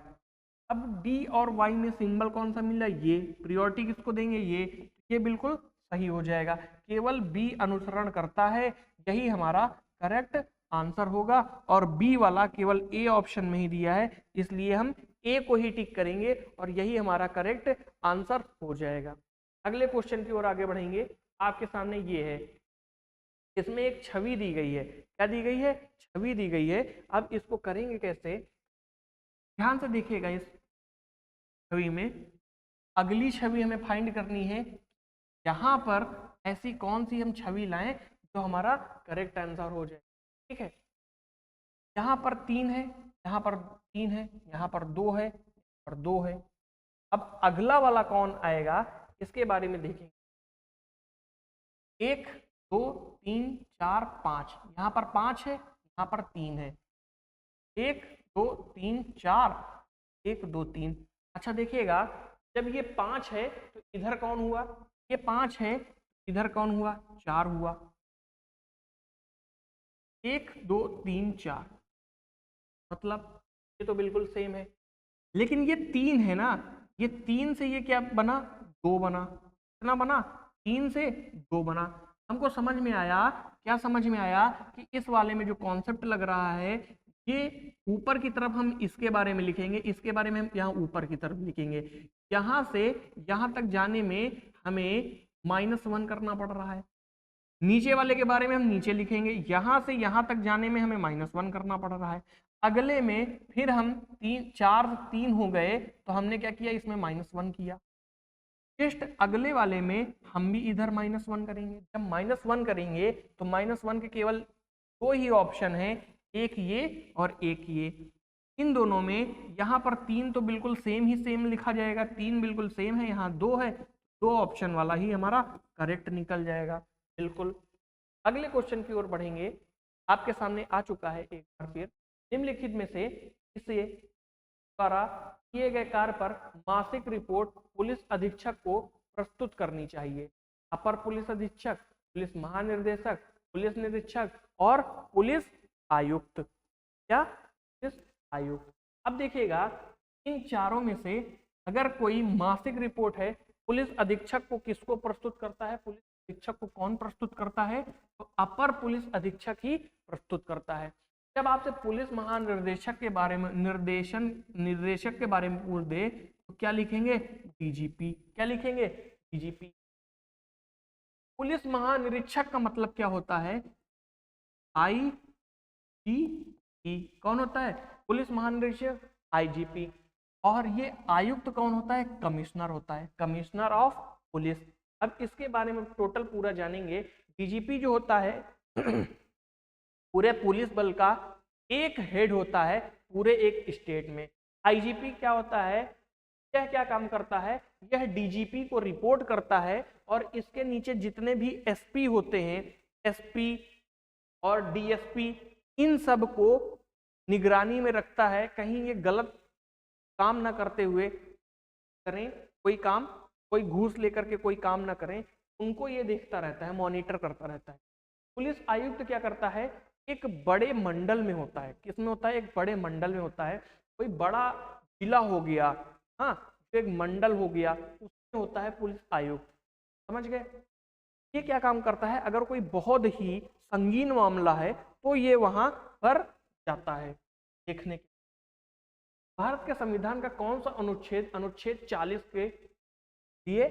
अब डी और वाई में सिंबल कौन सा मिला? ये। प्रायोरिटी किसको देंगे? ये बिल्कुल सही हो जाएगा। केवल बी अनुसरण करता है, यही हमारा करेक्ट आंसर होगा। और बी वाला केवल ए ऑप्शन में ही दिया है, इसलिए हम ए को ही टिक करेंगे और यही हमारा करेक्ट आंसर हो जाएगा। अगले क्वेश्चन की ओर आगे बढ़ेंगे। आपके सामने ये है, इसमें एक छवि दी गई है। क्या दी गई है? छवि दी गई है। अब इसको करेंगे कैसे? ध्यान से देखिएगा, इस छवि में अगली छवि हमें फाइंड करनी है। यहाँ पर ऐसी कौन सी हम छवि लाएं जो हमारा करेक्ट आंसर हो जाए। ठीक है, यहाँ पर 3 है, यहाँ पर 3 है, यहाँ पर 2 है और 2 है। अब अगला वाला कौन आएगा इसके बारे में देखेंगे। 1 2 3 4 5, यहाँ पर 5 है, यहाँ पर 3 है। 1 2 3 4, 1 2 3। अच्छा देखिएगा, जब ये 5 है तो इधर कौन हुआ? ये 5 है, इधर कौन हुआ? 4 हुआ। 1 2 3 4, मतलब ये तो बिल्कुल सेम है। लेकिन ये 3 है ना, ये 3 से ये क्या बना? 2 बना। कितना बना? 3 से 2 बना। हमको समझ में आया, क्या समझ में आया कि इस वाले में जो कॉन्सेप्ट लग रहा है, ये ऊपर की तरफ हम इसके बारे में लिखेंगे, इसके बारे में हम यहाँ ऊपर की तरफ लिखेंगे। यहाँ से यहाँ तक जाने में हमें -1 करना पड़ रहा है। नीचे वाले के बारे में हम नीचे लिखेंगे, यहाँ से यहाँ तक जाने में हमें -1 करना पड़ रहा है। अगले में फिर हम 3 हो गए तो हमने क्या किया? इसमें -1 किया। जस्ट अगले वाले में हम भी इधर -1 करेंगे। जब -1 करेंगे तो -1 के केवल 2 ही ऑप्शन है, एक ये और एक ये। इन दोनों में यहाँ पर 3 तो बिल्कुल सेम ही सेम लिखा जाएगा, 3 बिल्कुल सेम है, यहाँ 2 है, 2 ऑप्शन वाला ही हमारा करेक्ट निकल जाएगा। बिल्कुल। अगले क्वेश्चन की ओर बढ़ेंगे। आपके सामने आ चुका है एक बार फिर, निम्नलिखित में से इसे द्वारा किए गए कार्य पर मासिक रिपोर्ट पुलिस अधीक्षक को प्रस्तुत करनी चाहिए। अपर पुलिस अधीक्षक, पुलिस महानिर्देशक, पुलिस निरीक्षक और पुलिस आयुक्त। क्या? पुलिस आयुक्त। अब देखिएगा इन चारों में से अगर कोई मासिक रिपोर्ट है, पुलिस अधीक्षक को किसको प्रस्तुत करता है? पुलिस अधीक्षक को कौन प्रस्तुत करता है? तो अपर पुलिस अधीक्षक ही प्रस्तुत करता है। जब आपसे पुलिस महानिर्देशक के बारे में निर्देशक के बारे में पूछ दे तो क्या लिखेंगे? डीजीपी। क्या लिखेंगे? डीजीपी। पुलिस महानिरीक्षक का मतलब क्या होता है? आईजीपी। कौन होता है? पुलिस महानिरीक्षक, आईजीपी। और ये आयुक्त कौन होता है? कमिश्नर होता है, कमिश्नर ऑफ पुलिस। अब इसके बारे में टोटल पूरा जानेंगे। डीजीपी जो होता है पूरे पुलिस बल का एक हेड होता है पूरे एक स्टेट में। आईजीपी क्या होता है? यह क्या काम करता है? यह डीजीपी को रिपोर्ट करता है और इसके नीचे जितने भी एसपी होते हैं, एसपी और डीएसपी, इन सब को निगरानी में रखता है, कहीं ये गलत काम ना करते हुए करें, कोई काम, कोई घूस लेकर के कोई काम ना करें, उनको ये देखता रहता है, मॉनिटर करता रहता है। पुलिस आयुक्त क्या करता है? एक बड़े मंडल में होता है। किसमें होता है? एक बड़े मंडल में होता है। कोई बड़ा जिला हो गया, हाँ, तो एक मंडल हो गया, उसमें होता है पुलिस आयुक्त। समझ गए? ये क्या काम करता है? अगर कोई बहुत ही संगीन मामला है तो ये वहां पर जाता है देखने के। भारत के संविधान का कौन सा अनुच्छेद अनुच्छेद 40 के लिए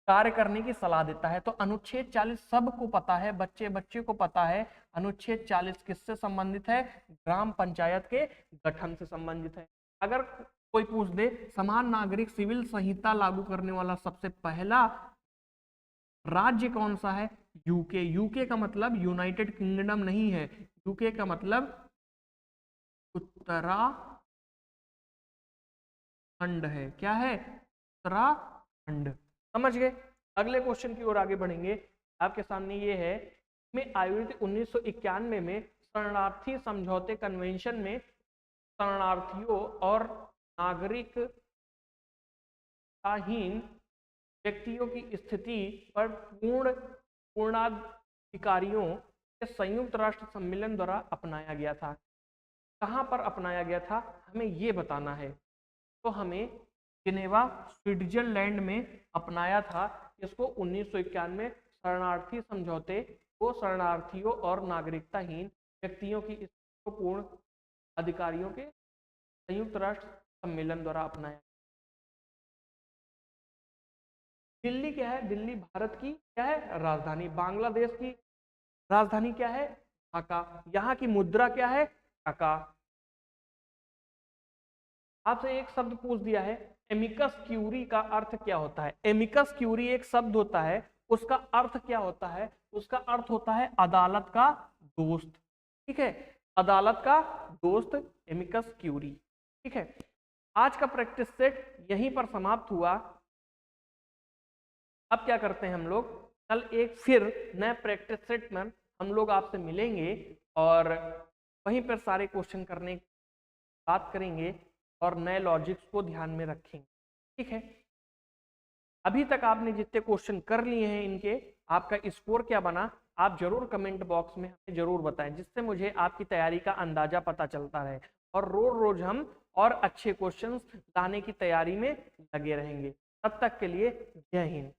कार्य करने की सलाह देता है? तो अनुच्छेद 40 सबको पता है, बच्चे बच्चे को पता है। अनुच्छेद 40 किससे संबंधित है? ग्राम पंचायत के गठन से संबंधित है। अगर कोई पूछ दे समान नागरिक सिविल संहिता लागू करने वाला सबसे पहला राज्य कौन सा है? यूके। यूके का मतलब यूनाइटेड किंगडम नहीं है, यूके का मतलब उत्तराखंड है। क्या है? उत्तराखंड। समझ गए? अगले क्वेश्चन की ओर आगे बढ़ेंगे। आपके सामने ये है, में आयोजित 1991 में शरणार्थी समझौते कन्वेंशन में शरणार्थियों और नागरिकताहीन व्यक्तियों की स्थिति पर पूर्णाधिकारियों के संयुक्त राष्ट्र सम्मेलन द्वारा अपनाया गया था। कहाँ पर अपनाया गया था? हमें ये बताना है। तो हमें जिनेवा स्विट्जरलैंड में अपनाया था। इसको 1991 में शरणार्थी समझौते को शरणार्थियों और नागरिकताहीन व्यक्तियों की पूर्ण अधिकारियों के संयुक्त राष्ट्र सम्मेलन द्वारा अपनाया। दिल्ली क्या है? दिल्ली भारत की क्या है? राजधानी। बांग्लादेश की राजधानी क्या है? ढाका। यहाँ की मुद्रा क्या है? टका। आपसे एक शब्द पूछ दिया है, एमिकस क्यूरी का अर्थ क्या होता है? एमिकस क्यूरी एक शब्द होता है, उसका अर्थ क्या होता है? उसका अर्थ होता है अदालत का दोस्त। ठीक है, अदालत का दोस्त, एमिकस क्यूरी। ठीक है, आज का प्रैक्टिस सेट यहीं पर समाप्त हुआ। अब क्या करते हैं हम लोग, कल एक फिर नए प्रैक्टिस सेट में हम लोग आपसे मिलेंगे और वहीं पर सारे क्वेश्चन करने की बात करेंगे और नए लॉजिक्स को ध्यान में रखेंगे। ठीक है, अभी तक आपने जितने क्वेश्चन कर लिए हैं इनके आपका स्कोर क्या बना, आप जरूर कमेंट बॉक्स में हमें जरूर बताएं, जिससे मुझे आपकी तैयारी का अंदाजा पता चलता रहे और रोज रोज हम और अच्छे क्वेश्चंस लाने की तैयारी में लगे रहेंगे। तब तक के लिए जय हिंद।